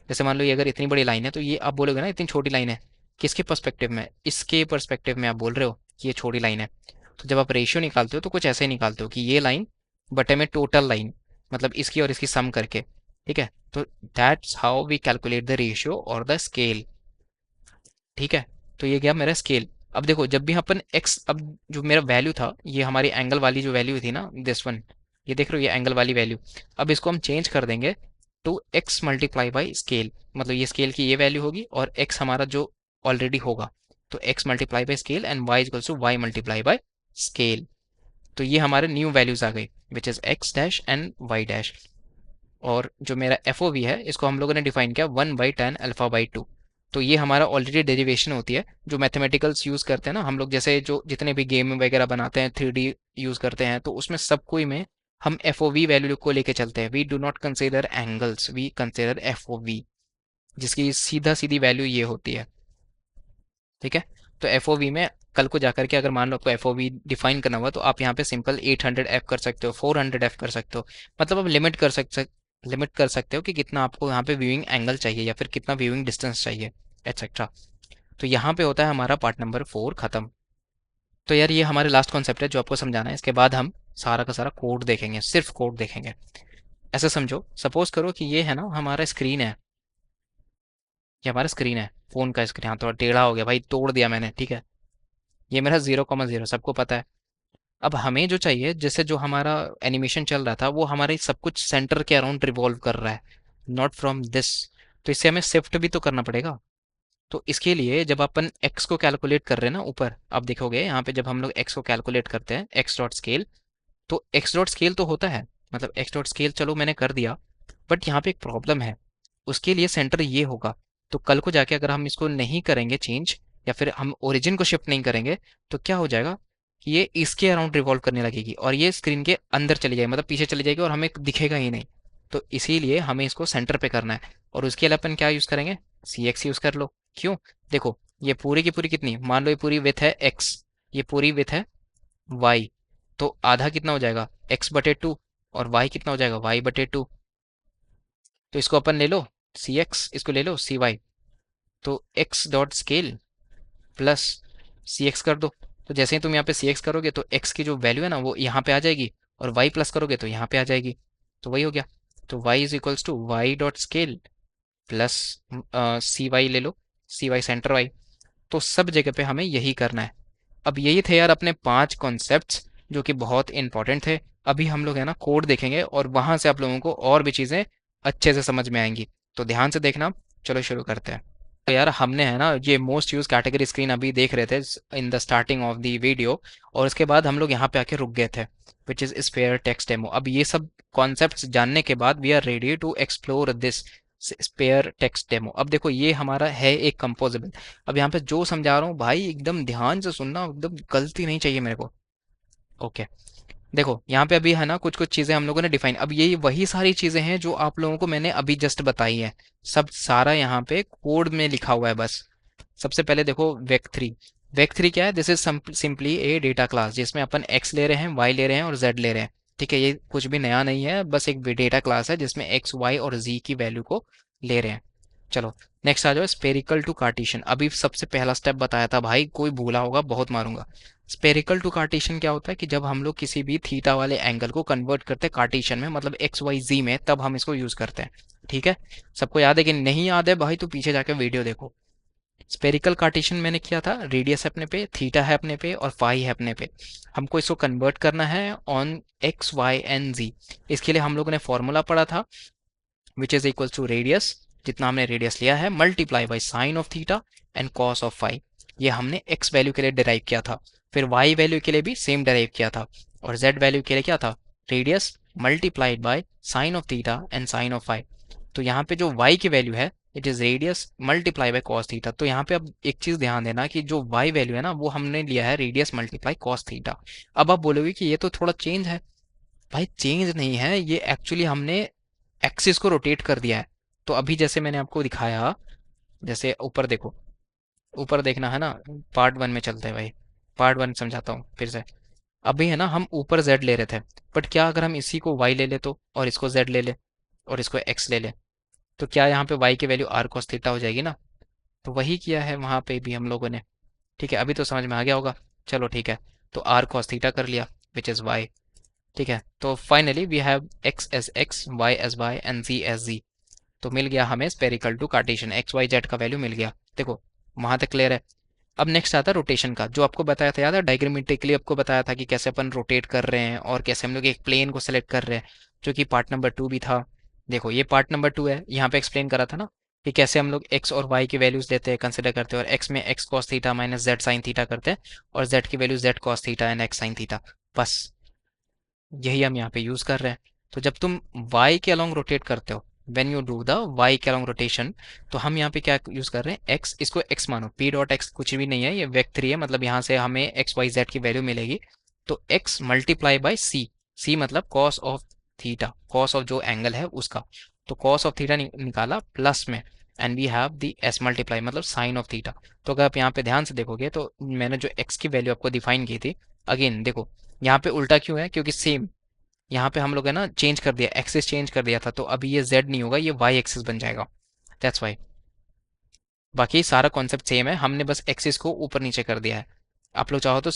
जैसे मान लो ये अगर इतनी बड़ी लाइन है, तो ये आप बोलोगे ना इतनी छोटी लाइन है, किसके पर्सपेक्टिव में, इसके पर्सपेक्टिव में आप बोल रहे हो कि ये छोटी लाइन है। तो जब आप रेशियो निकालते हो तो कुछ ऐसे ही निकालते हो कि ये लाइन बटे में टोटल लाइन, मतलब इसकी और इसकी सम करके, ठीक है? तो that's how we calculate the ratio और द स्केल, ठीक है? तो ये गया मेरा स्केल। अब देखो जब भी अपन x, अब जो मेरा वैल्यू था, ये हमारी एंगल वाली जो वैल्यू थी ना, दिस वन, ये देख रहे हो ये एंगल वाली वैल्यू, अब इसको हम चेंज कर देंगे to x multiply by scale, मतलब ये स्केल की ये वैल्यू होगी और x हमारा जो ऑलरेडी होगा, तो x multiply by scale and y equals to y multiply by scale. तो ये हमारे न्यू वैल्यूज आ गई, which is x dash and y dash. और जो मेरा FOV है, इसको हम लोगों ने डिफाइन किया 1/tan अल्फा बाई 2। तो ये हमारा ऑलरेडी डेरिवेशन होती है जो मैथमेटिकल्स यूज़ करते हैं ना हम लोग, जैसे जो जितने भी गेम वगैरह बनाते हैं 3D यूज़ करते हैं, तो उसमें सब कोई में हम FOV वैल्यू को लेके चलते हैं। We do not consider angles, we consider FOV, जिसकी सीधा सीधी वैल्यू ये होती है, ठीक है? तो FOV में कल को जाकर के अगर मान लो आपको FOV डिफाइन करना हुआ, तो आप यहाँ पे सिंपल 800f कर सकते हो, 400f कर सकते हो, मतलब आप लिमिट कर सकते हो कि कितना आपको यहाँ पे व्यूइंग एंगल चाहिए या फिर कितना व्यूइंग डिस्टेंस चाहिए, एटसेट्रा। तो यहाँ पे होता है हमारा पार्ट नंबर 4 खत्म। तो यार ये हमारे लास्ट कॉन्सेप्ट है जो आपको समझाना है, इसके बाद हम सारा का सारा कोड देखेंगे, सिर्फ कोड देखेंगे। ऐसे समझो, सपोज करो कि ये है ना हमारा स्क्रीन है, ये हमारा स्क्रीन है, फोन का स्क्रीन। हाँ थोड़ा टेढ़ा हो गया भाई, तोड़ दिया मैंने, ठीक है? ये मेरा 0,0 सबको पता है। अब हमें जो चाहिए, जैसे जो हमारा एनिमेशन चल रहा था वो हमारे सब कुछ सेंटर के अराउंड रिवॉल्व कर रहा है, नॉट फ्रॉम दिस। तो इससे हमें शिफ्ट भी तो करना पड़ेगा। तो इसके लिए जब अपन x को कैलकुलेट कर रहे हैं ना ऊपर, आप देखोगे यहाँ पे जब हम लोग x को कैलकुलेट करते हैं, x डॉट स्केल, तो x डॉट स्केल तो होता है, मतलब x डॉट स्केल चलो मैंने कर दिया, बट यहाँ पे एक प्रॉब्लम है, उसके लिए सेंटर ये होगा। तो कल को जाके अगर हम इसको नहीं करेंगे चेंज, या फिर हम ओरिजिन को शिफ्ट नहीं करेंगे, तो क्या हो जाएगा कि ये इसके अराउंड रिवॉल्व करने लगेगी और ये स्क्रीन के अंदर चली जाएगी, मतलब पीछे चली जाएगी और हमें दिखेगा ही नहीं। तो इसीलिए हमें इसको सेंटर पे करना है, और उसके लिए अपन क्या यूज़ करेंगे, CX यूज़ कर लो। क्यों? देखो ये पूरी की पूरी कितनी, मान लो ये पूरी विथ है x, ये पूरी विथ है y, तो आधा कितना हो जाएगा x/2, और y कितना हो जाएगा y/2। तो इसको अपन ले लो CX, इसको ले लो CY, तो x dot scale plus CX कर दो। तो जैसे ही तुम यहाँ पे CX करोगे तो x की जो वैल्यू है ना वो यहाँ पे आ जाएगी, और y प्लस करोगे तो यहाँ पे आ जाएगी, तो वही हो गया। तो y is equals to Y dot scale plus CY ले लो, CY सेंटर y। तो सब जगह पे हमें यही करना है। अब यही थे यार अपने 5 कॉन्सेप्ट्स जो कि बहुत इंपॉर्टेंट थे। अभी हम लोग है ना कोड देखेंगे और वहां से आप लोगों को और भी चीज़ें अच्छे से समझ में आएंगी, तो ध्यान से देखना। चलो शुरू करते हैं। तो यार हमने है ना ये मोस्ट यूज कैटेगरी स्क्रीन अभी देख रहे थे in the starting of the video, और उसके बाद हम लोग यहाँ पे आके रुक गए थे, which is sphere text demo. अब ये सब कॉन्सेप्ट्स जानने के बाद we are ready to explore this sphere text demo. अब देखो ये हमारा है एक कंपोजिबल। अब यहाँ पे जो समझा रहा हूँ भाई एकदम ध्यान से सुनना, एकदम गलती नहीं चाहिए मेरे को। ओके, देखो यहाँ पे अभी है ना कुछ कुछ चीजें हम लोगों ने डिफाइन, अब ये वही सारी चीजें हैं जो आप लोगों को मैंने अभी जस्ट बताई है। सब सारा यहाँ पे कोड में लिखा हुआ है बस। सबसे पहले देखो वेक थ्री। वेक थ्री क्या है? This is simply A data class जिसमें अपन एक्स ले रहे हैं, वाई ले रहे हैं और जेड ले रहे हैं। ठीक है, ये कुछ भी नया नहीं है, बस एक डेटा क्लास है जिसमें एक्स वाई और जी की वैल्यू को ले रहे हैं। चलो नेक्स्ट आ जाओ स्पेरिकल टू कार्टेशियन। अभी सबसे पहला स्टेप बताया था भाई, कोई भूला होगा बहुत मारूंगा। स्पेरिकल टू कार्टेशियन क्या होता है कि जब हम लोग किसी भी थीटा वाले एंगल को कन्वर्ट करते हैं कार्टेशियन में, मतलब एक्स वाई जी में, तब हम इसको यूज करते हैं। ठीक है, सबको याद है कि नहीं याद है भाई तो पीछे जाके वीडियो देखो। स्पेरिकल कार्टेशियन मैंने किया था, रेडियस है अपने पे, थीटा है अपने पे और फाई है अपने पे। हमको इसको कन्वर्ट करना है on X Y and Z. इसके लिए हम लोगों ने फॉर्मूला पढ़ा था, which is equal to radius, जितना हमने रेडियस लिया है, multiply by sine of theta and cos of phi. ये हमने एक्स वैल्यू के लिए डिराइव किया था। फिर वाई वैल्यू के लिए भी सेम डिराइव किया था, और जेड वैल्यू के लिए क्या था? Radius multiplied by sine of theta and sine of phi. तो यहाँ पे जो y की वैल्यू है, it is radius multiply by cos theta. तो यहाँ पे अब एक चीज ध्यान देना कि जो y वैल्यू है ना वो हमने लिया है रेडियस मल्टीप्लाई कॉस थीटा। अब आप बोलोगे कि ये तो थोड़ा चेंज है। भाई चेंज नहीं है, ये एक्चुअली हमने एक्सिस को रोटेट कर दिया है। तो अभी जैसे मैंने आपको दिखाया, जैसे ऊपर देखो, ऊपर देखना है ना, पार्ट वन में चलते हैं भाई। पार्ट वन समझाता हूँ फिर से। अभी है ना हम ऊपर z ले रहे थे, बट क्या अगर हम इसी को y ले ले तो, और इसको z ले ले और इसको x ले ले, तो क्या यहाँ पे y की वैल्यू r cos थीटा हो जाएगी ना? तो वही किया है वहां पे भी हम लोगों ने। ठीक है, अभी तो समझ में आ गया होगा। चलो ठीक है, तो r cos थीटा कर लिया, विच इज y। ठीक है, तो finally we have x as x, y as y and z as z। तो मिल गया हमें spherical to cartesian, X Y Z का वैल्यू मिल गया। देखो वहां तक क्लियर है। अब नेक्स्ट आता है रोटेशन का, जो आपको बताया था, याद है डायग्रामेटिकली आपको बताया था कि कैसे अपन रोटेट कर रहे हैं और कैसे हम लोग एक प्लेन को सेलेक्ट कर रहे हैं, जो कि पार्ट नंबर 2 भी था। देखो ये पार्ट नंबर 2 है, यहाँ पे एक्सप्लेन करा था ना कि कैसे हम लोग एक्स और वाई की वैल्यूज लेते हैं, कंसिडर करते हैं, और एक्स में x cos theta minus Z sine theta करते हैं, और जेड की value Z cos theta and x sine theta. बस यही हम यहाँ पे यूज कर रहे हैं। तो जब तुम y के अलोंग रोटेट करते हो, when you do the y के अलोंग रोटेशन, तो हम यहाँ पे क्या यूज कर रहे हैं? x, इसको x मानो, p डॉट एक्स कुछ भी नहीं है, ये वेक्टर है, मतलब यहाँ से हमें एक्स वाई जेड की वैल्यू मिलेगी। तो x multiply by c, c मतलब cos of theta, cos of जो एंगल है उसका। तो कॉस ऑफ थीटा निकाला प्लस में, and we have the s multiply मतलब साइन ऑफ थीटा। तो अगर आप यहाँ पे ध्यान से देखोगे तो मैंने जो x की वैल्यू आपको डिफाइन की थी, अगेन देखो यहाँ पे उल्टा क्यों है? क्योंकि सेम यहाँ पे हम लोग है ना चेंज कर दिया, एक्सिस चेंज कर दिया था, तो अभी ये z नहीं होगा, ये y एक्सिस बन जाएगा। That's why. बाकी सारा कॉन्सेप्ट सेम है, हमने बस एक्सिस को ऊपर नीचे कर दिया है। आप लोग चाहो तो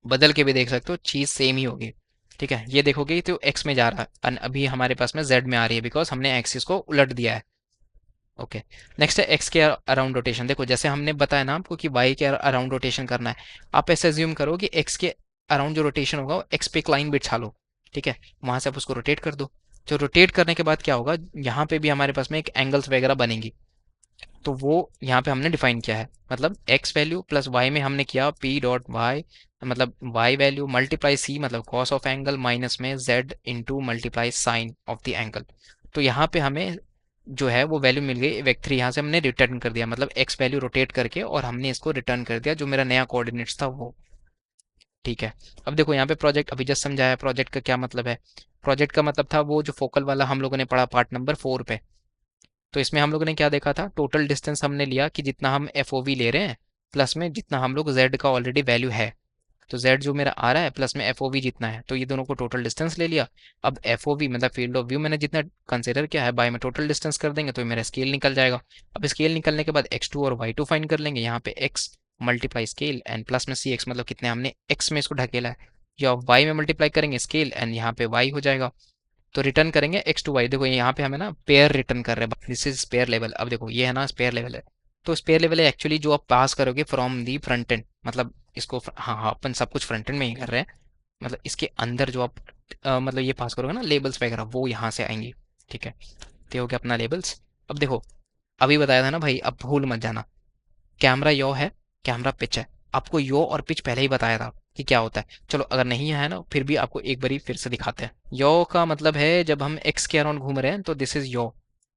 बदल के भी देख सकते हो, चीज़ सेम ही होगी। ठीक है, ये देखोगे तो x में जा रहा है, और अभी हमारे पास में z में आ रही है, बिकॉज हमने एक्सिस को उलट दिया है। ओके, नेक्स्ट है एक्स के अराउंड रोटेशन। देखो जैसे हमने बताया ना आपको कि वाई के अराउंड रोटेशन करना है, आप ऐसे एज्यूम करो कि एक्स के अराउंड जो रोटेशन होगा वो एक्स पे एक लाइन बिछा लो। ठीक है, वहां से आप उसको रोटेट कर दो। जो रोटेट करने के बाद क्या होगा, यहाँ पे भी हमारे पास में एक एंगल्स वगैरह बनेंगी, तो वो यहाँ पे हमने डिफाइन किया है। मतलब एक्स वैल्यू प्लस वाई में हमने किया पी डॉट वाई, मतलब वाई वैल्यू मल्टीप्लाई सी मतलब कॉस ऑफ एंगल, माइनस में Z into multiply sine of the angle. तो यहाँ पे हमें जो है वो वैल्यू मिल गई, वेक्टर यहाँ से हमने रिटर्न कर दिया, मतलब एक्स वैल्यू रोटेट करके, और हमने इसको रिटर्न कर दिया जो मेरा नया कोऑर्डिनेट्स था वो। ठीक है, अब देखो यहाँ पे प्रोजेक्ट अभी जस्ट समझाया, प्रोजेक्ट का क्या मतलब है? प्रोजेक्ट का मतलब था वो जो फोकल वाला हम लोगों ने पढ़ा पार्ट नंबर 4 पे। तो इसमें हम लोगों ने क्या देखा था? टोटल डिस्टेंस हमने लिया कि जितना हम एफ ले रहे हैं, प्लस में जितना हम लोग जेड का ऑलरेडी वैल्यू है। तो z जो मेरा आ रहा है प्लस में एफ जितना है, तो ये दोनों को टोटल डिस्टेंस ले लिया। अब एफ मतलब फील्ड ऑफ व्यू मैंने जितना कंसिडर किया है, बाय में टोटल डिस्टेंस कर देंगे तो मेरा स्केल निकल जाएगा। अब स्केल निकलने के बाद x2 और y2 फाइंड कर लेंगे, यहाँ पे x multiply scale and plus में cx, मतलब कितने हमने x में इसको ढकेला है, या y में मल्टीप्लाई करेंगे स्केल एंड यहाँ पे y हो जाएगा। तो रिटर्न करेंगे एक्स टू वाई। देखो यहाँ पे हमें ना पेयर रिटर्न कर रहे हैं, दिस इज स्पेयर लेवल। अब देखो ये है ना स्पेयर लेवल है, तो स्पेयर लेवल है एक्चुअली जो आप पास करोगे फ्रॉम दी फ्रंट एंड, मतलब इसको हाँ हाँ अपन सब कुछ फ्रंट एंड में ही कर रहे हैं, मतलब इसके अंदर जो आप मतलब ये पास करोगे ना लेबल्स वगैरह, वो यहाँ से आएंगी। ठीक है, तो ये हो गया अपना लेबल्स। अब देखो अभी बताया था ना भाई, अब भूल मत जाना। कैमरा यो है, कैमरा पिच है। आपको यो और पिच पहले ही बताया था कि क्या होता है। चलो अगर नहीं है ना, फिर भी आपको एक बारी फिर से दिखाते हैं। यो का मतलब है जब हम एक्स के अराउंड घूम रहे हैं तो दिस इज यो।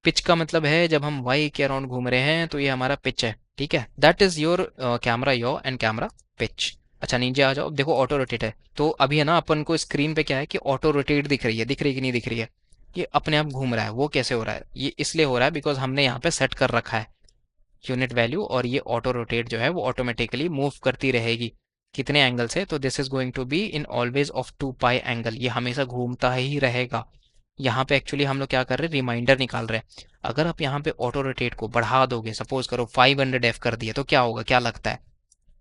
पिच का मतलब है जब हम वाई के अराउंड घूम रहे हैं तो ये हमारा पिच है। ठीक है, that is your camera yo and camera pitch. अच्छा नीचे आ जाओ, अब देखो ऑटो रोटेट है। तो अभी है ना अपन को स्क्रीन पे क्या है कि ऑटो रोटेट दिख रही है, दिख रही है कि नहीं दिख रही है। ये अपने आप घूम रहा है। वो कैसे हो रहा है? ये इसलिए हो रहा है बिकॉज हमने यहाँ पे सेट कर रखा है यूनिट वैल्यू, और ये ऑटो रोटेट जो है वो ऑटोमेटिकली मूव करती रहेगी। कितने एंगल से? तो this is going to be in always of 2 pi angle. ये हमेशा घूमता ही रहेगा। यहाँ पे एक्चुअली हम लोग क्या कर रहे हैं, रिमाइंडर निकाल रहे हैं। अगर आप यहाँ पे ऑटो रोटेट को बढ़ा दोगे, सपोज करो 500 एफ कर दिए, तो क्या होगा? क्या लगता है?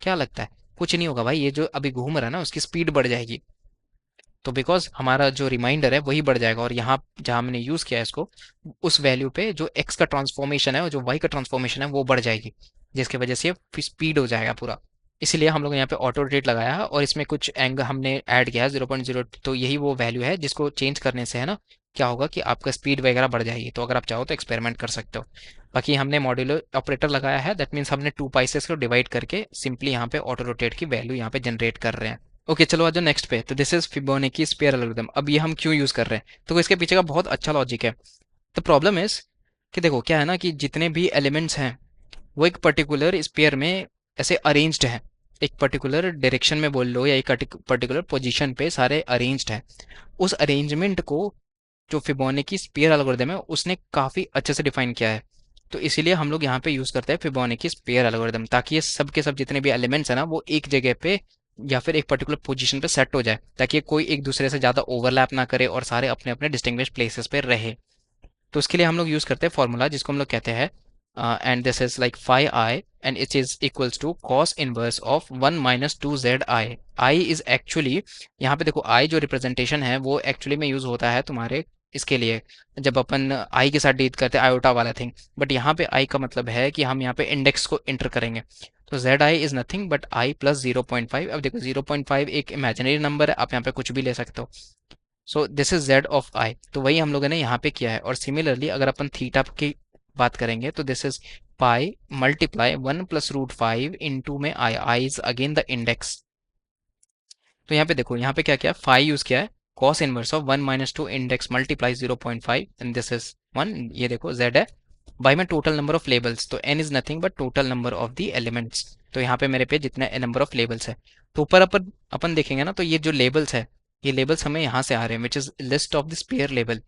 क्या लगता है? कुछ नहीं होगा भाई, ये जो अभी घूम रहा है ना उसकी स्पीड बढ़ जाएगी। तो बिकॉज हमारा जो रिमाइंडर है वही बढ़ जाएगा, और यहाँ जहाँ मैंने यूज़ किया है इसको, उस वैल्यू पे जो एक्स का ट्रांसफॉर्मेशन है और जो वाई का ट्रांसफॉर्मेशन है वो बढ़ जाएगी, जिसकी वजह से ये स्पीड हो जाएगा पूरा। इसलिए हम लोग ने यहाँ पे ऑटो रोटेट लगाया है, और इसमें कुछ एंगल हमने ऐड किया है 0.0। तो यही वो वैल्यू है जिसको चेंज करने से है ना क्या होगा कि आपका स्पीड वगैरह बढ़ जाएगी। तो अगर आप चाहो तो एक्सपेरिमेंट कर सकते हो। बाकी हमने मॉड्यूलर ऑपरेटर लगाया है, दैट मीन्स हमने 2 पाई को डिवाइड करके सिंपली यहाँ पे ऑटो रोटेट की वैल्यू यहाँ पे जनरेट कर रहे हैं। ओके चलो आ जाओ नेक्स्ट पे। तो this is Fibonacci sphere algorithm. अब ये हम क्यों यूज कर रहे हैं? तो इसके पीछे का बहुत अच्छा लॉजिक है। द प्रॉब्लम इज कि देखो क्या है ना कि जितने भी एलिमेंट्स हैं वो एक पर्टिकुलर स्पेयर में ऐसे अरेंज्ड हैं। एक पर्टिकुलर डायरेक्शन में बोल लो या एक पर्टिकुलर पोजीशन पे सारे अरेंज्ड हैं। उस अरेंजमेंट को जो फिबोनाची स्पेयर एल्गोरिथम है उसने काफ़ी अच्छे से डिफाइन किया है। तो इसीलिए हम लोग यहाँ पे यूज़ करते हैं फिबोनाची स्पेयर एल्गोरिथम, ताकि ये सब के सब जितने भी एलिमेंट्स हैं ना वो एक जगह पे या फिर एक पर्टिकुलर पोजीशन पे सेट हो जाए, ताकि ये कोई एक दूसरे से ज़्यादा ओवरलैप ना करे और सारे अपने अपने डिस्टिंग्विश प्लेसेस पे रहे। तो उसके लिए हम लोग यूज़ करते हैं फॉर्मूला जिसको हम लोग कहते हैं and this is like phi I and it is equals to cos inverse of 1 - 2 z i। I is actually, यहाँ पे देखो आई जो रिप्रेजेंटेशन है वो एक्चुअली में यूज़ होता है तुम्हारे इसके लिए, जब अपन आई के साथ डील करते हैं आयोटा वाला थिंग। बट यहाँ पे आई का मतलब है कि हम यहाँ पे इंडेक्स को इंटर करेंगे। तो Z I is nothing but I plus 0.5। अब देखो 0.5 एक इमेजिनरी नंबर है, आप यहाँ पे कुछ भी ले सकते हो। So this is Z of I, तो वही हम लोगों ने यहाँ पे किया है। और सिमिलरली अगर अपन थीटा की बात करेंगे तो this is pi multiply 1 + √5 into में I is again the index. तो यहाँ पे देखो, यहाँ पे क्या किया, फाई यूज किया है, cos inverse of 1 - 2 index multiply 0.5 and this is 1। ये देखो जेड है बाई में टोटल नंबर ऑफ लेबल्स, तो N is nothing but total number of the elements. तो यहाँ पे मेरे पे जितने नंबर ऑफ लेबल्स है, तो ऊपर अपन देखेंगे ना तो ये जो लेबल्स है, ये लेबल्स हमें यहाँ से आ रहे हैं which is list of the sphere label.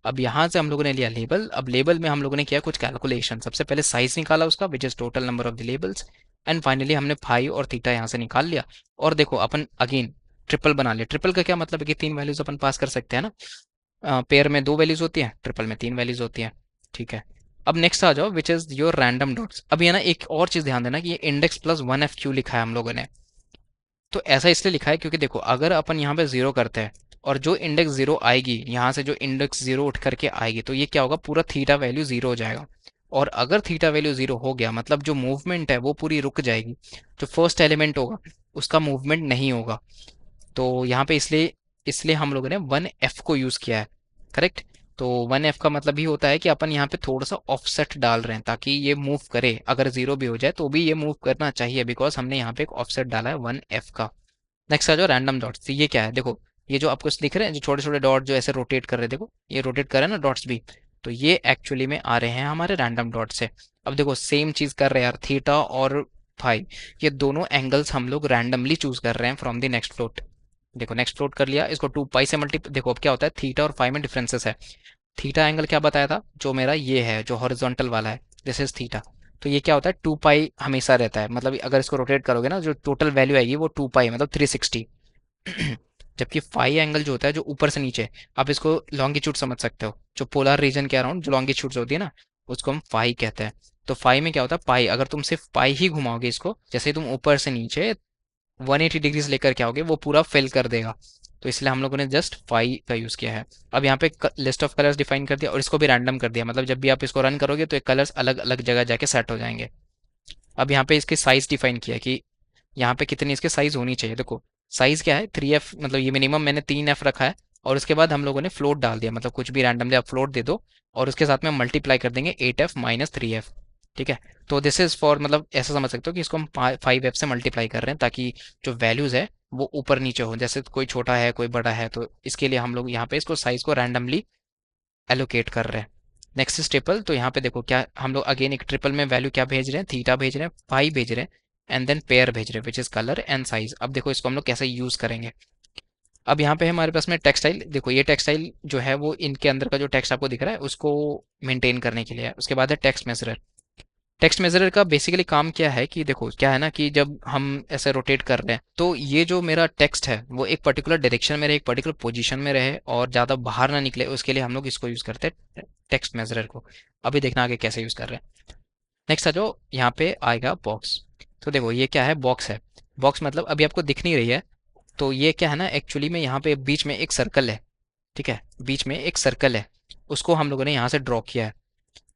अब यहाँ से हम लोगों ने लिया लेबल। अब लेबल में हम लोगों ने किया कुछ कैलकुलेशन। सबसे पहले साइज निकाला उसका which is total number of the labels, and finally हमने फाई और थीटा यहाँ से निकाल लिया। और देखो अपन अगेन ट्रिपल बना लिया। ट्रिपल का क्या मतलब है कि 3 वैल्यूज अपन पास कर सकते हैं ना। पेयर में 2 वैल्यूज होती हैं, ट्रिपल में 3 वैल्यूज होती हैं। ठीक है, अब नेक्स्ट आ जाओ which is your random dots. अब ये ना एक और चीज ध्यान देना कि ये इंडेक्स प्लस 1 f क्यों लिखा है हम लोगों ने। तो ऐसा इसलिए लिखा है क्योंकि देखो अगर अपन यहाँ पे जीरो करते हैं और जो इंडेक्स जीरो आएगी, यहाँ से जो इंडेक्स जीरो उठ करके आएगी, तो ये क्या होगा, पूरा थीटा वैल्यू जीरो हो जाएगा। और अगर थीटा वैल्यू जीरो हो गया मतलब जो मूवमेंट है वो पूरी रुक जाएगी। जो फर्स्ट एलिमेंट होगा उसका मूवमेंट नहीं होगा। तो यहाँ पे इसलिए इसलिए हम लोगों ने 1 f को यूज़ किया है। करेक्ट। तो 1 f का मतलब ही होता है कि अपन यहाँ पे थोड़ा सा ऑफसेट डाल रहे हैं ताकि ये मूव करे। अगर जीरो भी हो जाए तो भी ये मूव करना चाहिए बिकॉज हमने यहाँ पे एक ऑफसेट डाला है 1 f का। नेक्स्ट आ जाओ रैंडम डॉट्स। तो ये क्या है, देखो ये जो आपको दिख रहे हैं जो छोटे छोटे डॉट जो ऐसे रोटेट कर रहे हैं, देखो ये रोटेट कर रहे हैं ना डॉट्स भी, तो ये एक्चुअली में आ रहे हैं हमारे रैंडम डॉट से। अब देखो सेम चीज कर रहे हैं यार, थीटा और फाई, ये दोनों एंगल्स हम लोग रैंडमली चूज कर रहे हैं फ्रॉम द नेक्स्ट फ्लोट। देखो नेक्स्ट फ्लोट कर लिया, इसको 2 पाई से मल्टी, देखो अब क्या होता है, थीटा और फाई में डिफरेंसेस है। थीटा एंगल क्या बताया था, जो मेरा ये है जो हॉरिजॉन्टल वाला है, दिस इज थीटा। तो ये क्या होता है, 2 पाई हमेशा रहता है, मतलब अगर इसको रोटेट करोगे ना जो टोटल वैल्यू आएगी वो 2 पाई मतलब 360। जबकि फाई एंगल जो होता है जो ऊपर से नीचे, आप इसको लॉन्गिट्यूड समझ सकते हो, जो पोलर रीजन के अराउंड जो लॉन्गिट्यूड होती है ना उसको हम फाई कहते हैं। तो फाई में क्या होता है, पाई अगर तुम सिर्फ पाई ही घुमाओगे इसको, जैसे तुम ऊपर से नीचे 180 डिग्रीज लेकर के आओगे वो पूरा फिल कर देगा। तो इसलिए हम लोगों ने जस्ट फाई का यूज़ किया है। अब यहाँ पे लिस्ट ऑफ कलर्स डिफाइन कर दिया और इसको भी रैंडम कर दिया, मतलब जब भी आप इसको रन करोगे तो ये कलर्स अलग अलग जगह जाके सेट हो जाएंगे। अब यहाँ पे इसकी साइज डिफाइन किया कि यहाँ पे कितनी इसके साइज होनी चाहिए। देखो साइज क्या है, 3f, मतलब ये मिनिमम मैंने 3f रखा है और उसके बाद हम लोगों ने फ्लोट डाल दिया, मतलब कुछ भी रैंडमली आप फ्लोट दे दो और उसके साथ में मल्टीप्लाई कर देंगे 8f माइनस 3f। ठीक है, तो दिस इज फॉर, मतलब ऐसा समझ सकते हो कि इसको हम 5f से मल्टीप्लाई कर रहे हैं ताकि जो वैल्यूज है वो ऊपर नीचे हो, जैसे कोई छोटा है कोई बड़ा है, तो इसके लिए हम लोग यहाँ पे इसको साइज को रैंडमली एलोकेट कर रहे हैं। नेक्स्ट इज ट्रिपल, तो यहाँ पे देखो क्या हम लोग अगेन एक ट्रिपल में वैल्यू क्या भेज रहे हैं, थीटा भेज रहे हैं, पाई भेज रहे हैं एंड देन पेयर भेज रहे हैं which is colour and size. अब देखो इसको हम लोग कैसे यूज करेंगे। अब यहाँ पे हमारे पास में टेक्सटाइल, देखो ये टेक्सटाइल जो है वो इनके अंदर का जो टेक्स्ट आपको दिख रहा है उसको मेंटेन करने के लिए है। उसके बाद है टेक्स्ट मेजरर। टेक्स्ट मेजरर का बेसिकली काम क्या है कि देखो क्या है ना कि जब हम ऐसे रोटेट कर रहे हैं तो ये जो मेरा टेक्स्ट है वो एक पर्टिकुलर डायरेक्शन में रहे, एक पर्टिकुलर पोजीशन में रहे और ज़्यादा बाहर ना निकले, उसके लिए हम लोग इसको यूज़ करते हैं टेक्स्ट मेजरर को। अभी देखना आगे कैसे यूज़ कर रहे हैं। नेक्स्ट आ जाओ, यहाँ पे आएगा बॉक्स। तो देखो ये क्या है, बॉक्स है। बॉक्स मतलब अभी आपको दिख नहीं रही है, तो ये क्या है ना एक्चुअली में यहाँ पे बीच में एक सर्कल है। ठीक है, बीच में एक सर्कल है, उसको हम लोगों ने यहाँ से ड्रॉ किया है,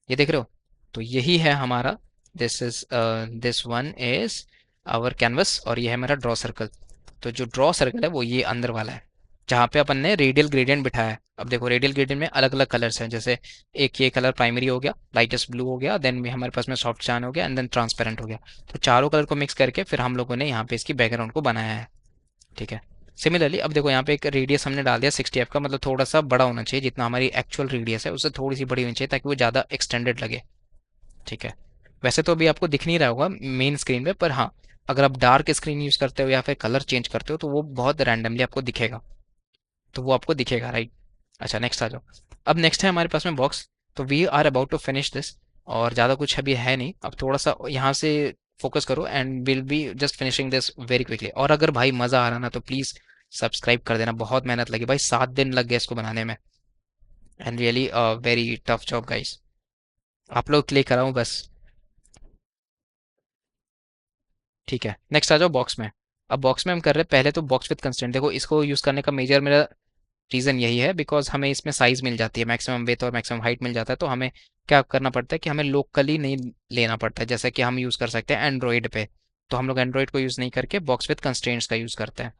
ये देख रहे हो। तो यही है हमारा, this one is our canvas और ये है मेरा ड्रॉ सर्कल। तो जो ड्रॉ सर्कल है वो ये अंदर वाला है जहाँ पे अपन ने रेडियल ग्रेडियंट बिठाया है। अब देखो रेडियल ग्रेडियंट में अलग अलग कलर्स हैं, जैसे एक ये कलर प्राइमरी हो गया, लाइटेस्ट ब्लू हो गया, देन हमारे पास में सॉफ्ट चान हो गया एंड देन ट्रांसपेरेंट हो गया। तो चारों कलर को मिक्स करके फिर हम लोगों ने यहाँ पे इसकी बैकग्राउंड को बनाया है। ठीक है, सिमिलरली अब देखो यहाँ पे एक रेडियस हमने डाल दिया 60f का, मतलब थोड़ा सा बड़ा होना चाहिए, जितना हमारी एक्चुअल रेडियस है उससे थोड़ी सी बड़ी होनी चाहिए ताकि वो ज़्यादा एक्सटेंडेड लगे। ठीक है, वैसे तो अभी आपको दिख नहीं रहा होगा मेन स्क्रीन पे, पर हाँ अगर आप डार्क स्क्रीन यूज़ करते हो या फिर कलर चेंज करते हो तो वो बहुत रैंडमली आपको दिखेगा, तो वो आपको दिखेगा, राइट। अच्छा नेक्स्ट आ जाओ। अब नेक्स्ट है हमारे पास में बॉक्स। तो we are about to finish this, और ज़्यादा कुछ अभी है नहीं, अब थोड़ा सा यहाँ से फोकस करो and will be just finishing this very quickly. और अगर भाई मज़ा आ रहा ना तो प्लीज़ सब्सक्राइब कर देना, बहुत मेहनत लगी भाई, 7 दिन लग गए इसको बनाने में and really very tough job guys. आप लोग क्लिक कराऊँ बस। ठीक है, नेक्स्ट आ जाओ बॉक्स में। अब बॉक्स में हम कर रहे हैं पहले तो बॉक्स विद कंस्ट्रेंट। देखो इसको यूज़ करने का मेजर मेरा रीज़न यही है बिकॉज हमें इसमें साइज़ मिल जाती है, मैक्सिमम विड्थ और मैक्सिमम हाइट मिल जाता है, तो हमें क्या करना पड़ता है कि हमें लोकली नहीं लेना पड़ता है, जैसे कि हम यूज़ कर सकते हैं एंड्रॉइड पे। तो हम लोग एंड्रॉइड को यूज़ नहीं करके बॉक्स विद कंस्ट्रेंट्स का यूज़ करते हैं।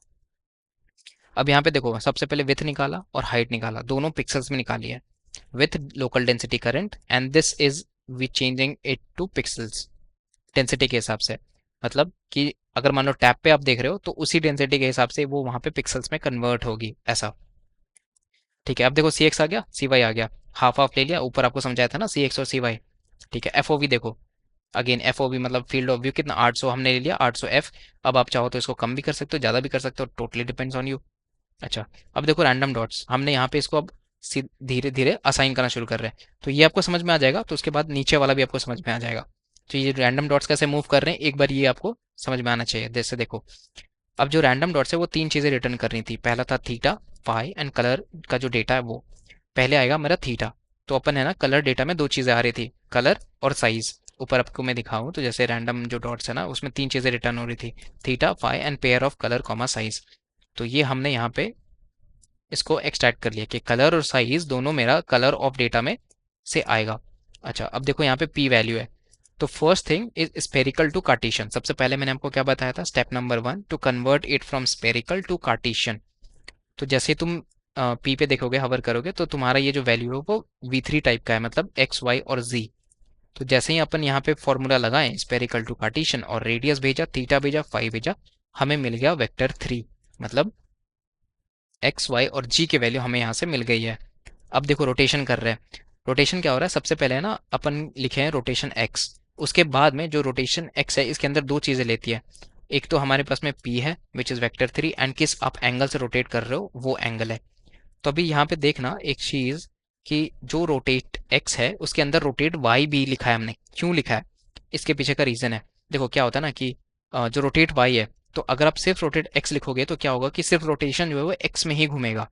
अब यहाँ पे देखो सबसे पहले विथ निकाला और हाइट निकाला, दोनों पिक्सल्स में निकाली है, with local density current and this is we changing it to pixels density के हिसाब से। मतलब कि अगर मान लो टैब पे आप देख रहे हो तो उसी डेंसिटी के हिसाब से वो वहाँ पे पिक्सल्स में कन्वर्ट होगी ऐसा। ठीक है, अब देखो सी एक्स आ गया, सी वाई आ गया, हाफ हाफ ले लिया, ऊपर आपको समझाया था ना सी एक्स और सी वाई। ठीक है, एफ ओ वी देखो, अगेन एफ ओ वी मतलब फील्ड ऑफ व्यू कितना 800 हमने ले लिया, 800 एफ। अब आप चाहो तो इसको कम भी कर सकते हो, ज़्यादा भी कर सकते हो, टोटली डिपेंड्स ऑन यू। अच्छा, अब देखो रैंडम डॉट्स हमने यहाँ पे इसको अब धीरे धीरे असाइन करना शुरू कर रहे हैं, तो ये आपको समझ में आ जाएगा, तो उसके बाद नीचे वाला भी आपको समझ में आ जाएगा। तो ये रैंडम डॉट्स कैसे मूव कर रहे हैं एक बार ये आपको समझ में आना चाहिए। जैसे देखो अब जो रैंडम डॉट्स है वो तीन चीज़ें रिटर्न करनी थी, पहला था थीटा, फाई एंड कलर का जो डेटा है वो। पहले आएगा मेरा थीटा, तो अपन है ना कलर डेटा में दो चीज़ें आ रही थी, कलर और साइज। ऊपर आपको मैं दिखाऊं तो जैसे रैंडम जो डॉट्स है ना उसमें तीन चीज़ें रिटर्न हो रही थी, theta, phi and pair of colour comma size. तो ये हमने यहाँ पे इसको एक्सट्रैक्ट कर लिया कि कलर और साइज दोनों मेरा कलर ऑफ डेटा में से आएगा। अच्छा, अब देखो यहाँ पे पी वैल्यू है, तो first thing is spherical to cartesian. सबसे पहले मैंने आपको क्या बताया था, step number 1 to convert it from spherical to cartesian. तो जैसे तुम पी पे देखोगे हवर करोगे तो तुम्हारा ये जो वैल्यू है वो V3 टाइप का है, मतलब एक्स वाई और जी। तो जैसे ही अपन यहाँ पे फॉर्मूला लगाएं स्पेरिकल टू कार्टेशियन और रेडियस भेजा, थीटा भेजा, फाई भेजा, हमें मिल गया वेक्टर 3, मतलब एक्स वाई और जी की वैल्यू हमें यहाँ से मिल गई है। अब देखो रोटेशन कर रहे हैं, रोटेशन क्या हो रहा है, सबसे पहले है ना अपन लिखे हैं रोटेशन एक्स, उसके बाद में जो रोटेशन एक्स है इसके अंदर दो चीज़ें लेती है, एक तो हमारे पास में पी है विच इज़ वेक्टर 3 एंड किस आप एंगल से रोटेट कर रहे हो वो एंगल है। तो अभी यहाँ पे देखना एक चीज़ कि जो रोटेट एक्स है उसके अंदर रोटेट वाई भी लिखा है हमने, क्यों लिखा है इसके पीछे का रीज़न है। देखो क्या होता है ना कि जो रोटेट वाई है, तो अगर आप सिर्फ रोटेट एक्स लिखोगे तो क्या होगा कि सिर्फ रोटेशन जो है वो एक्स में ही घूमेगा।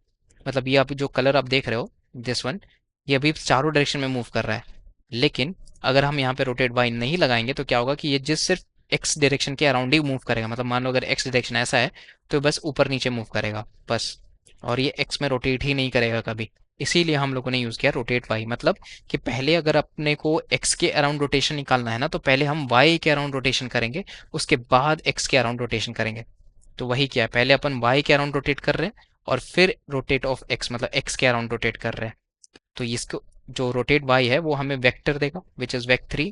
मतलब ये आप जो कलर आप देख रहे हो दिस वन, ये अभी चारों डायरेक्शन में मूव कर रहा है, लेकिन अगर हम यहाँ पे रोटेट वाई नहीं लगाएंगे तो क्या होगा कि ये जिस सिर्फ एक्स डायरेक्शन के अराउंड ही मूव करेगा। मतलब मान लो अगर एक्स डायरेक्शन ऐसा है तो बस ऊपर नीचे मूव करेगा बस, और ये एक्स में रोटेट ही नहीं करेगा कभी। इसीलिए हम लोगों ने यूज़ किया रोटेट वाई, मतलब कि पहले अगर अपने को एक्स के अराउंड रोटेशन निकालना है ना तो पहले हम वाई के अराउंड रोटेशन करेंगे, उसके बाद एक्स के अराउंड रोटेशन करेंगे। तो वही क्या है, पहले अपन वाई के अराउंड रोटेट कर रहे हैं और फिर रोटेट ऑफ एक्स, मतलब एक्स के अराउंड रोटेट कर रहे हैं। तो इसको जो रोटेट वाई है वो हमें वेक्टर देगा विच इज़ वेक 3,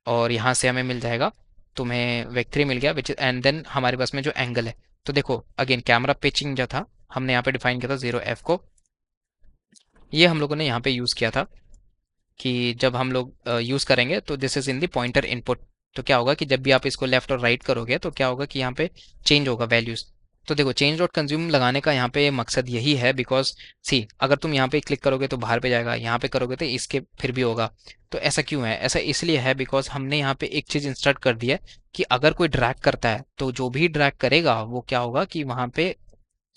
और यहाँ से हमें मिल जाएगा, तुम्हें वेक 3 मिल गया विच इज, एंड देन हमारे पास में जो एंगल है, तो देखो अगेन कैमरा पिचिंग जो था हमने यहाँ पे डिफाइन किया था 0f को, ये हम लोगों ने यहाँ पे यूज़ किया था कि जब हम लोग यूज़ करेंगे तो this is in the pointer input. तो क्या होगा कि जब भी आप इसको लेफ्ट और राइट करोगे तो क्या होगा कि यहाँ पे चेंज होगा वैल्यूज़। तो देखो चेंज डॉट कंज्यूम लगाने का यहाँ पे मकसद यही है, बिकॉज सी अगर तुम यहाँ पे क्लिक करोगे तो बाहर पे जाएगा, यहाँ पे करोगे तो इसके फिर भी होगा। तो ऐसा क्यों है? ऐसा इसलिए है बिकॉज हमने यहाँ पे एक चीज़ इंस्ट्रक्ट कर दी है कि अगर कोई ड्रैग करता है तो जो भी ड्रैग करेगा वो क्या होगा कि वहाँ पे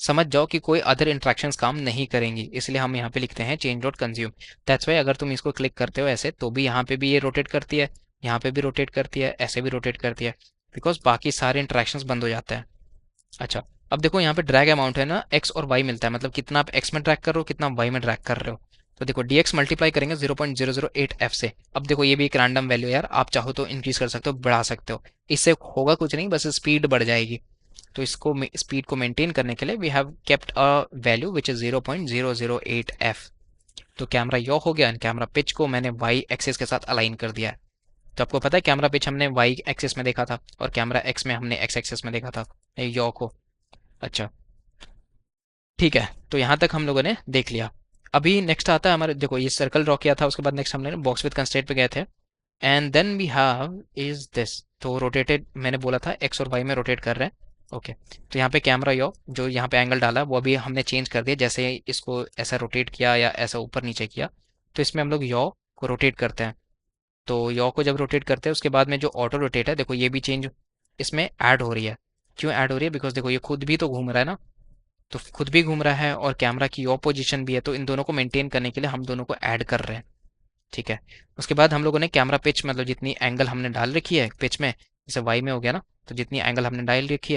समझ जाओ कि कोई अदर इंट्रैक्शंस काम नहीं करेंगी, इसलिए हम यहाँ पे लिखते हैं change dot consume. That's why अगर तुम इसको क्लिक करते हो ऐसे तो भी यहाँ पे भी ये रोटेट करती है, यहाँ पे भी रोटेट करती है, ऐसे भी रोटेट करती है, बिकॉज बाकी सारे इंट्रैक्शंस बंद हो जाते हैं। अच्छा, अब देखो यहाँ पे ड्रैग अमाउंट है ना, एक्स और वाई मिलता है, मतलब कितना आप एक्स में ड्रैग कर रहे हो कितना वाई में ड्रैग कर रहे हो। तो देखो डी एक्स मल्टीप्लाई करेंगे 0.008 एफ से। अब देखो ये भी एक रैंडम वैल्यू है यार, आप चाहो तो इंक्रीज कर सकते हो, बढ़ा सकते हो, इससे होगा कुछ नहीं, बस स्पीड बढ़ जाएगी। तो इसको स्पीड को मेंटेन करने के लिए we have kept a value which is 0.008 F. तो कैमरा यॉ हो गया, एंड कैमरा पिच को मैंने वाई एक्सिस के साथ अलाइन कर दिया है। तो आपको पता है कैमरा पिच हमने वाई एक्सिस में देखा था और कैमरा एक्स में हमने एक्स एक्सिस में देखा था यॉ को। अच्छा ठीक है, तो यहाँ तक हम लोगों ने देख लिया। अभी नेक्स्ट आता है हमारे, देखो ये सर्कल ड्रॉ किया था, उसके बाद नेक्स्ट हमने बॉक्स विद कंस्ट्रेंट पे गए थे, and then we have is this. तो रोटेटेड मैंने बोला था एक्स और वाई में रोटेट कर रहे हैं। ओके, तो यहाँ पे कैमरा यो जो यहाँ पे एंगल डाला वो अभी हमने चेंज कर दिया, जैसे इसको ऐसा रोटेट किया या ऐसा ऊपर नीचे किया, तो इसमें हम लोग यो को रोटेट करते हैं। तो यो को जब रोटेट करते हैं उसके बाद में जो ऑटो रोटेट है, देखो ये भी चेंज इसमें ऐड हो रही है। क्यों ऐड हो रही है? बिकॉज देखो ये खुद भी तो घूम रहा है ना, तो खुद भी घूम रहा है और कैमरा की यो पोजीशन भी है, तो इन दोनों को मेंटेन करने के लिए हम दोनों को ऐड कर रहे हैं। ठीक है, उसके बाद हम लोगों ने कैमरा पिच, मतलब जितनी एंगल हमने डाल रखी है पिच में, जैसे वाई में हो गया ना, तो जितनी एंगल हमने डाल रखी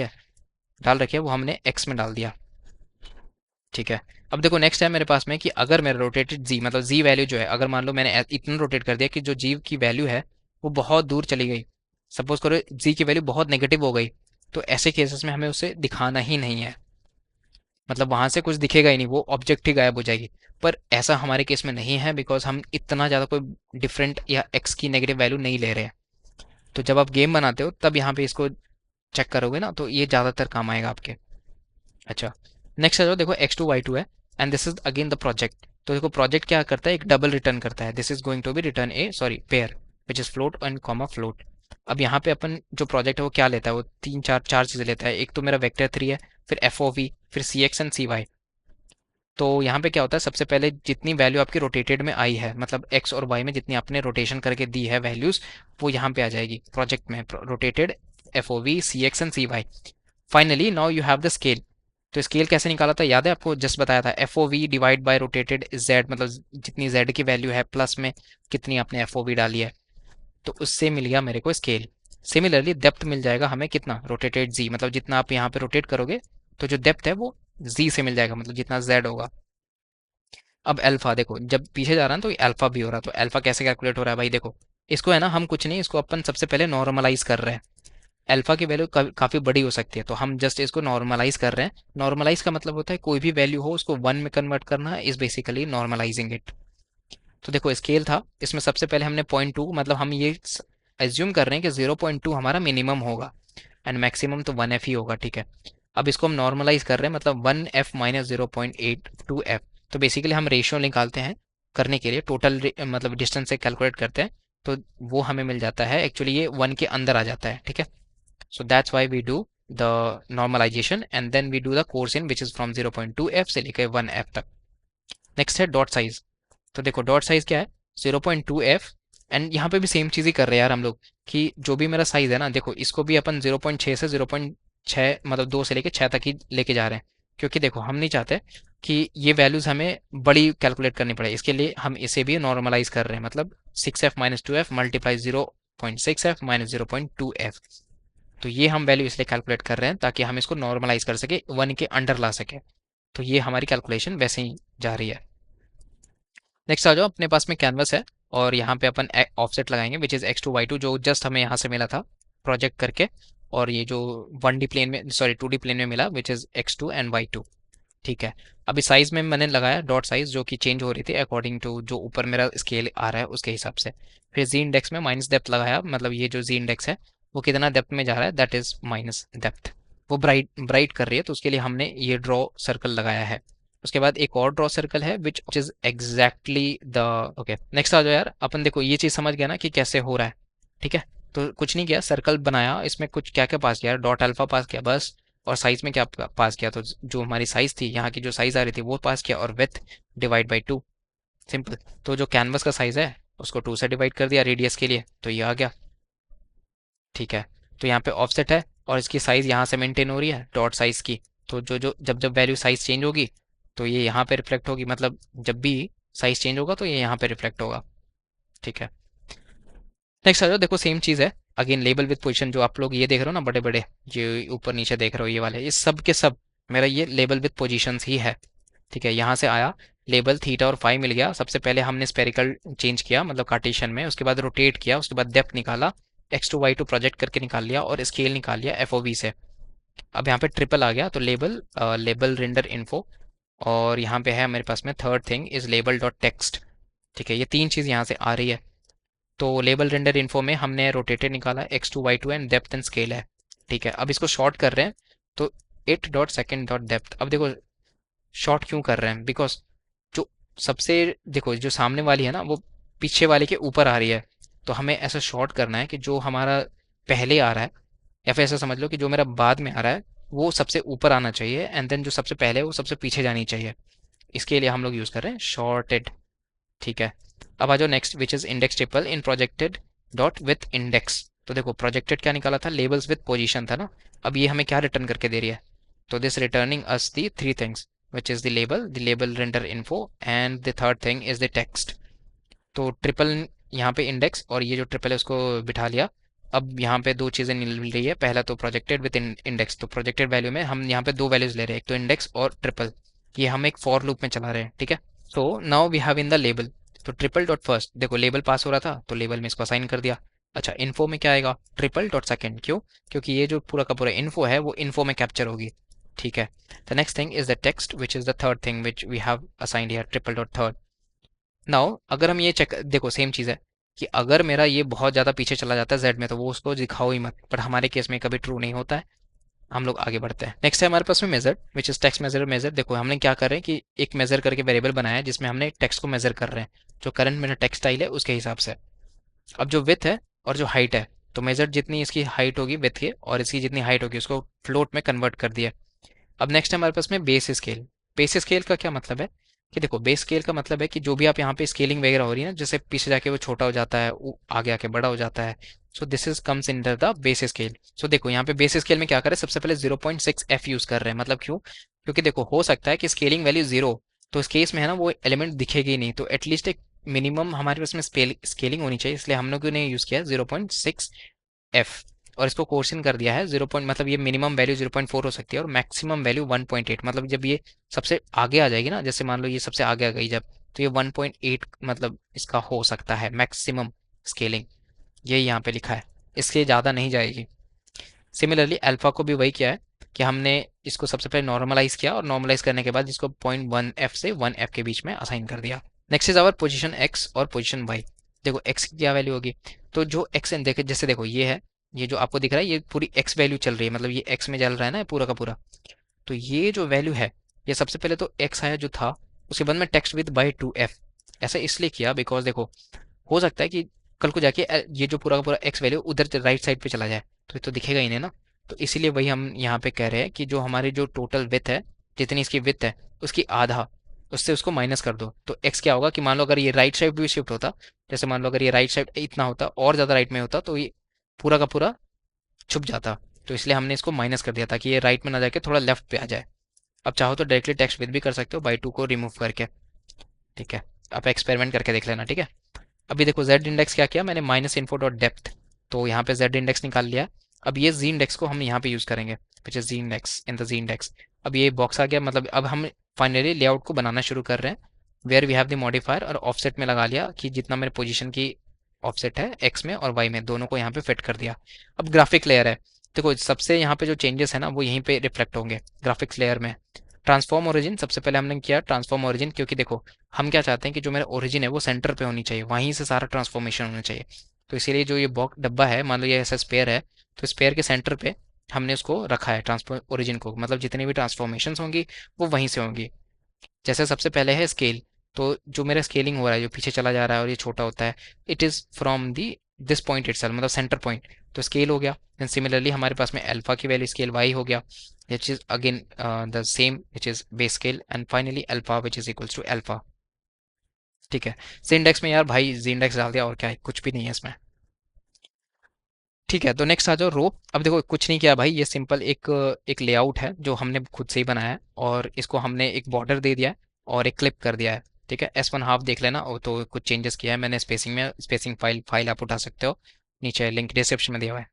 है वो हमने एक्स में डाल दिया। ठीक है, अब देखो नेक्स्ट है मेरे पास में कि अगर मेरा रोटेटेड जी, मतलब जी वैल्यू जो है, अगर मान लो मैंने इतना रोटेट कर दिया कि जो जी की वैल्यू है वो बहुत दूर चली गई, सपोज करो जी की वैल्यू बहुत नेगेटिव हो गई, तो ऐसे केसेस में हमें उसे दिखाना ही नहीं है, मतलब वहां से कुछ दिखेगा ही नहीं, वो ऑब्जेक्ट ही गायब हो जाएगी। पर ऐसा हमारे केस में नहीं है, बिकॉज हम इतना ज़्यादा कोई डिफरेंट या एक्स की नेगेटिव वैल्यू नहीं ले रहे हैं। तो जब आप गेम बनाते हो तब यहाँ पे इसको चेक करोगे ना, तो ये ज़्यादातर काम आएगा आपके। अच्छा, नेक्स्ट आ जाओ, देखो x2 y2 है, and this is again the project. तो देखो प्रोजेक्ट क्या करता है, एक डबल रिटर्न करता है, this is going to be return a sorry pair which is float and comma float. अब यहाँ पे अपन जो प्रोजेक्ट है वो क्या लेता है, वो तीन चार चार चीज़ें लेता है। एक तो मेरा वेक्टर 3 है, फिर एफ ओ वी, फिर सी एक्स एंड सी वाई। तो यहाँ पे क्या होता है, सबसे पहले जितनी वैल्यू आपकी रोटेटेड में आई है, मतलब एक्स और वाई में जितनी आपने रोटेशन करके दी है वैल्यूज, वो यहाँ पे आ जाएगी प्रोजेक्ट में, rotated F O V C X and C Y. Finally now you have the scale. तो स्केल कैसे निकाला था याद है आपको? जस्ट बताया था, F O V divide by rotated Z, मतलब जितनी जेड की वैल्यू है प्लस में कितनी आपने एफ ओ वी डाली है, तो उससे मिल गया मेरे को स्केल। सिमिलरली डेप्थ मिल जाएगा हमें कितना, रोटेटेड जी, मतलब जितना आप यहाँ पे रोटेट करोगे तो जो डेप्थ है वो जी से मिल जाएगा, मतलब जितना जेड होगा। अब अल्फा देखो, जब पीछे जा रहा है तो अल्फा भी हो रहा है, तो अल्फा कैसे कैलकुलेट हो रहा है भाई? देखो इसको है ना, हम कुछ नहीं, इसको अपन सबसे पहले नॉर्मलाइज कर रहे हैं। अल्फा की वैल्यू काफ़ी बड़ी हो सकती है, तो हम जस्ट इसको नॉर्मलाइज कर रहे हैं। नॉर्मलाइज का मतलब होता है कोई भी वैल्यू हो उसको वन में कन्वर्ट करना, इज बेसिकली नॉर्मलाइजिंग इट। तो देखो स्केल था, इसमें सबसे पहले हमने 0.2, मतलब हम ये एज्यूम कर रहे हैं कि 0.2 हमारा मिनिमम होगा एंड मैक्सिमम तो 1 एफ ही होगा। ठीक है, अब इसको हम नॉर्मलाइज कर रहे हैं, मतलब 1 एफ माइनस 0.82 एफ। तो बेसिकली हम रेशियो निकालते हैं करने के लिए, टोटल मतलब डिस्टेंस से कैलकुलेट करते हैं, तो वो हमें मिल जाता है, एक्चुअली ये 1 के अंदर आ जाता है। ठीक है, so that's why we do the normalization and then we do the course in which is from 0.2f से लेकर 1f तक। नेक्स्ट है डॉट साइज। तो देखो डॉट साइज क्या है, 0.2f, एंड यहाँ पे भी सेम चीज़ ही कर रहे हैं यार हम लोग, कि जो भी मेरा साइज है ना, देखो इसको भी अपन 0.6 से 0.6, मतलब 2 से लेकर 6 तक ही लेके जा रहे हैं, क्योंकि देखो हम नहीं चाहते कि ये वैल्यूज़ हमें बड़ी कैलकुलेट करनी पड़े, इसके लिए हम इसे भी नॉर्मलाइज कर रहे हैं, मतलब 6f minus 2f multiply 0.6f minus 0.2f। तो ये हम वैल्यू इसलिए कैलकुलेट कर रहे हैं ताकि हम इसको नॉर्मलाइज कर सके, 1 के अंडर ला सके। तो ये हमारी कैलकुलेशन वैसे ही जा रही है। नेक्स्ट आ जाओ, अपने पास में कैनवस है और यहाँ पे अपन ऑफसेट लगाएंगे विच इज़ x2 y2, जो जस्ट हमें यहाँ से मिला था प्रोजेक्ट करके, और ये जो 1D प्लेन में, सॉरी 2D प्लेन में मिला which is x2 and y2। ठीक है। अभी साइज में मैंने लगाया डॉट साइज, जो कि चेंज हो रही थी अकॉर्डिंग टू जो ऊपर मेरा स्केल आ रहा है उसके हिसाब से। फिर जी इंडेक्स में माइनस डेप्थ लगाया, मतलब ये जो जी इंडेक्स है वो कितना डेप्थ में जा रहा है, दैट इज माइनस डेप्थ। वो ब्राइट ब्राइट कर रही है, तो उसके लिए हमने ये ड्रॉ सर्कल लगाया है। उसके बाद एक और ड्रॉ सर्कल है which is exactly the, okay next आ जाओ यार। अपन देखो ये चीज समझ गया ना कि कैसे हो रहा है, ठीक है। तो कुछ नहीं किया, सर्कल बनाया, इसमें कुछ क्या क्या पास किया, डॉट अल्फा पास किया बस। और साइज में क्या पास किया, तो जो हमारी साइज थी, यहाँ की जो साइज आ रही थी वो पास किया, और विथ डिवाइड बाई 2, सिंपल। तो जो कैनवस का साइज है उसको 2 से डिवाइड कर दिया रेडियस के लिए, तो ये आ गया, ठीक है। तो यहाँ पे ऑफसेट है और इसकी साइज यहाँ से मेंटेन हो रही है डॉट साइज की। तो जो जो जब जब वैल्यू साइज चेंज होगी तो ये यहाँ पे रिफ्लेक्ट होगी, मतलब जब भी साइज चेंज होगा तो ये यहाँ पे रिफ्लेक्ट होगा, ठीक है। नेक्स्ट आ जाओ, देखो सेम चीज़ है। अगेन लेबल विद पोजीशन, जो आप लोग ये देख रहे हो ना बड़े बड़े, ये ऊपर नीचे देख रहे हो ये वाले, ये सब के सब मेरा ये लेबल विद पोजीशंस ही है, ठीक है। यहाँ से आया लेबल थीटा और फाई मिल गया। सबसे पहले हमने स्पेरिकल चेंज किया, मतलब कार्टेशियन में, उसके बाद रोटेट किया, उसके बाद डेप्थ निकाला, X two Y two project करके निकाल लिया, और स्केल निकाल लिया एफओवी से। अब यहाँ पे ट्रिपल आ गया, तो लेबल लेबल रेंडर इन्फो, और यहाँ पे है मेरे पास में third thing is label dot text, ठीक है। ये तीन चीज़ यहाँ से आ रही है। तो लेबल रेंडर इन्फो में हमने रोटेटेड निकाला, X two Y two and depth and scale है, ठीक है। अब इसको शॉर्ट कर रहे हैं, तो it dot second dot depth. अब देखो शॉर्ट क्यों कर रहे हैं, बिकॉज जो सबसे, देखो जो सामने वाली है ना वो पीछे वाले के ऊपर आ रही है, तो हमें ऐसा शॉर्ट करना है कि जो हमारा पहले आ रहा है, या फिर ऐसा समझ लो कि जो मेरा बाद में आ रहा है वो सबसे ऊपर आना चाहिए, एंड देन जो सबसे पहले है वो सबसे पीछे जानी चाहिए। इसके लिए हम लोग यूज़ कर रहे हैं शॉर्टेड, ठीक है। अब आ जाओ next which is index triple in projected dot with index. तो देखो प्रोजेक्टेड क्या निकाला था, लेबल्स विथ पोजीशन था ना। अब ये हमें क्या रिटर्न करके दे रही है, तो this returning us the three things which is the label render info, and the third thing is the text. तो ट्रिपल यहाँ पे इंडेक्स, और ये जो ट्रिपल है उसको बिठा लिया। अब यहाँ पे दो चीज़ें मिल रही है, पहला तो प्रोजेक्टेड विद इंडेक्स, तो प्रोजेक्टेड वैल्यू में हम यहाँ पे दो वैल्यूज ले रहे हैं, एक तो इंडेक्स और ट्रिपल। ये हम एक फॉर लूप में चला रहे हैं, ठीक है। So now we have in the label, तो ट्रिपल डॉट फर्स्ट, देखो लेबल पास हो रहा था तो लेबल में इसको असाइन कर दिया। अच्छा इन्फो में क्या आएगा, ट्रिपल डॉट सेकेंड, क्यों, क्योंकि ये जो पूरा का पूरा इन्फो है वो इन्फो में कैप्चर होगी, ठीक है। The next thing is the text which is the third thing which we have assigned here, triple dot third. Now अगर हम ये चेक, देखो सेम चीज़ है कि अगर मेरा ये बहुत ज़्यादा पीछे चला जाता है जेड में, तो वो उसको दिखाओ ही मत, पर हमारे केस में कभी ट्रू नहीं होता है। हम लोग आगे बढ़ते हैं। नेक्स्ट है हमारे पास में measure which is text measure. Measure देखो हमने क्या कर रहे हैं कि एक मेजर करके वेरिएबल बनाया है जिसमें हमने टेक्स्ट को मेजर कर रहे हैं, जो करंट मेरा टेक्स्ट स्टाइल है उसके हिसाब से। अब जो विथ है और जो हाइट है, तो मेजर जितनी इसकी हाइट होगी विथ के, और इसकी जितनी हाइट होगी उसको फ्लोट में कन्वर्ट कर दिया। अब नेक्स्ट है हमारे पास में बेस स्केल। बेस स्केल का क्या मतलब है कि देखो बेस स्केल का मतलब है कि जो भी आप यहाँ पे स्केलिंग वगैरह हो रही है ना, जैसे पीछे जाके वो छोटा हो जाता है, वो आगे आके बड़ा हो जाता है, so this is comes under the base scale. So देखो यहाँ पे बेस स्केल में क्या करें, सबसे पहले 0.6 एफ यूज कर रहे हैं, मतलब क्यों, क्योंकि देखो हो सकता है कि स्केलिंग वैल्यू जीरो, तो इस केस में है ना वो एलिमेंट दिखेगी ही नहीं, तो एटलीस्ट एक मिनिमम हमारे पास में स्केलिंग होनी चाहिए, इसलिए हम लोगों ने यूज किया 0.6 एफ। और इसको कोर्शन कर दिया है 0 पॉइंट, मतलब ये मिनिमम वैल्यू 0.4 हो सकती है और मैक्सिमम वैल्यू 1.8, मतलब जब ये सबसे आगे आ जाएगी ना, जैसे मान लो ये सबसे आगे आ गई जब, तो ये 1.8 मतलब इसका हो सकता है मैक्सिमम स्केलिंग, ये यहाँ पे लिखा है, इसके ज़्यादा नहीं जाएगी। सिमिलरली अल्फा को भी वही किया है कि हमने इसको सबसे पहले नॉर्मलाइज किया, और नॉर्मलाइज करने के बाद इसको 0.1 एफ से 1 एफ के बीच में असाइन कर दिया। Next is our position x और पोजीशन वाई। देखो एक्स की क्या वैल्यू होगी, तो जो एक्स देखे, जैसे देखो ये है, ये जो आपको दिख रहा है ये पूरी एक्स वैल्यू चल रही है, मतलब ये एक्स में चल रहा है ना पूरा का पूरा। तो ये जो वैल्यू है, ये सबसे पहले तो एक्स आया जो था, उसके बाद में टेक्स्ट विद बाई 2 एफ। ऐसा इसलिए किया बिकॉज देखो हो सकता है कि कल को जाके ये जो पूरा का पूरा एक्स वैल्यू उधर राइट साइड पे चला जाए, तो ये तो दिखेगा ही नहीं ना। तो इसीलिए वही हम यहाँ पे कह रहे हैं कि जो हमारी जो टोटल विथ है, जितनी इसकी विथ है उसकी आधा, उससे उसको माइनस कर दो, तो एक्स क्या होगा कि मान लो अगर ये राइट साइड भी शिफ्ट होता, जैसे मान लो अगर ये राइट साइड इतना होता और ज़्यादा राइट में होता, तो ये पूरा का पूरा छुप जाता। तो इसलिए हमने इसको माइनस कर दिया ताकि ये राइट में ना जाके थोड़ा लेफ्ट पे आ जाए। अब चाहो तो डायरेक्टली टेक्स्ट विद भी कर सकते हो बाई 2 को रिमूव करके, ठीक है। आप एक्सपेरिमेंट करके देख लेना, ठीक है। अभी देखो जेड इंडेक्स क्या किया मैंने, माइनस इन्फो डॉट डेप्थ, तो यहाँ पे जेड इंडेक्स निकाल लिया। अब ये जी इंडेक्स को हम यहाँ पे यूज़ करेंगे, which is z index in the z index. अब ये बॉक्स आ गया, मतलब अब हम फाइनली लेआउट को बनाना शुरू कर रहे हैं, where we have the modifier, और ऑफसेट में लगा लिया कि जितना मेरे पोजीशन की ऑफसेट है एक्स में और वाई में, दोनों को यहाँ पे फिट कर दिया। अब ग्राफिक लेयर है, देखो सबसे यहाँ पे जो चेंजेस है ना वो यहीं पे रिफ्लेक्ट होंगे ग्राफिक्स लेयर में। ट्रांसफॉर्म ओरिजिन सबसे पहले हमने किया ट्रांसफॉर्म ओरिजिन, क्योंकि देखो हम क्या चाहते हैं कि जो मेरा ओरिजिन है वो सेंटर पे होनी चाहिए, वहीं से सारा ट्रांसफॉर्मेशन होना चाहिए। तो इसीलिए जो ये बॉक्स डब्बा है, मान लो ये ऐसा स्पेयर है, तो स्पेयर के सेंटर पे हमने उसको रखा है ट्रांसफॉर्म ओरिजिन को, मतलब जितनी भी ट्रांसफॉर्मेशन होंगी वो वहीं से होंगी। जैसे सबसे पहले है स्केल, तो जो मेरा स्केलिंग हो रहा है, जो पीछे चला जा रहा है और ये छोटा होता है, it is from the this point itself, मतलब सेंटर पॉइंट, तो स्केल हो गया। देन सिमिलरली हमारे पास में अल्फा की वैल्यू स्केल वाई हो गया, which is again the same which is base scale, and finally alpha which is equals to alpha. ठीक है। जी इंडेक्स में यार भाई जी इंडेक्स डाल दिया, और क्या है, कुछ भी नहीं है इसमें। ठीक है, तो नेक्स्ट आ जाओ रो। अब देखो कुछ नहीं किया भाई, ये सिंपल एक एक लेआउट है जो हमने खुद से ही बनाया है, और इसको हमने एक बॉर्डर दे दिया है और एक क्लिप कर दिया है। ठीक है, S1 हाफ देख लेना, और तो कुछ चेंजेस किया है मैंने स्पेसिंग में, स्पेसिंग फाइल आप उठा सकते हो, नीचे लिंक डिस्क्रिप्शन में दिया हुआ है।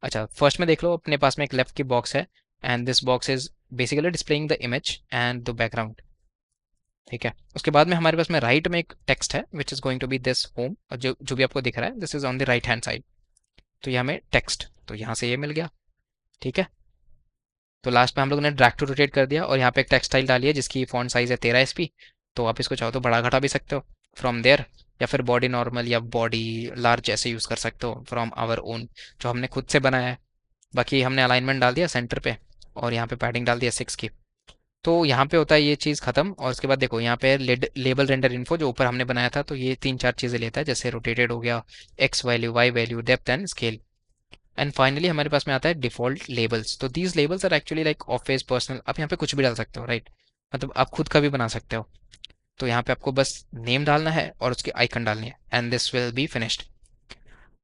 अच्छा, फर्स्ट में देख लो, अपने पास में एक लेफ्ट की बॉक्स है, and this box is basically displaying the image and the background. ठीक है, उसके बाद में हमारे पास में राइट में एक टेक्स्ट है which is going to be this home, और जो जो भी आपको दिख रहा है this is on the right hand side. तो ये हमें टेक्स्ट, तो यहाँ से ये मिल गया। ठीक है, तो लास्ट में हम लोगों ने ड्रैग टू रोटेट कर दिया, और यहाँ पे एक टेक्स्ट स्टाइल डाली है जिसकी फॉन्ट साइज है 13 SP। तो आप इसको चाहो तो बढ़ा घटा भी सकते हो फ्रॉम देयर, या फिर बॉडी नॉर्मल या बॉडी लार्ज ऐसे यूज़ कर सकते हो फ्रॉम आवर ओन, जो हमने खुद से बनाया है। बाकी हमने अलाइनमेंट डाल दिया सेंटर पे, और यहाँ पे पैडिंग डाल दिया 6 की। तो यहाँ पे होता है ये चीज़ खत्म, और उसके बाद देखो यहाँ पे लेबल रेंडर इन्फो जो ऊपर हमने बनाया था, तो ये 3 4 चीज़ें लेता है, जैसे रोटेटेड हो गया, x value, y value, depth and scale. And finally हमारे पास में आता है डिफॉल्ट लेबल्स। तो these labels are actually like office personal, आप यहाँ पे कुछ भी डाल सकते हो, राइट, मतलब आप खुद का भी बना सकते हो। तो यहाँ पे आपको बस नेम डालना है और उसकी आइकन डालनी है, and this will be finished.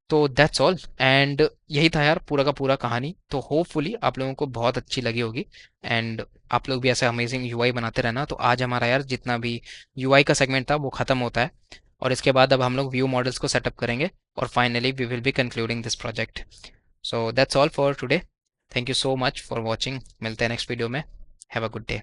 तो दैट्स ऑल, एंड यही था यार पूरा का पूरा कहानी। तो होपफुली आप लोगों को बहुत अच्छी लगी होगी, एंड आप लोग भी ऐसे अमेजिंग यूआई बनाते रहना। तो आज हमारा यार जितना भी यूआई का सेगमेंट था वो खत्म होता है, और इसके बाद अब हम लोग व्यू मॉडल्स को सेटअप करेंगे, और finally we will be concluding this project. So that's all for today. Thank you so much for watching, मिलते हैं नेक्स्ट वीडियो में। Have a good day.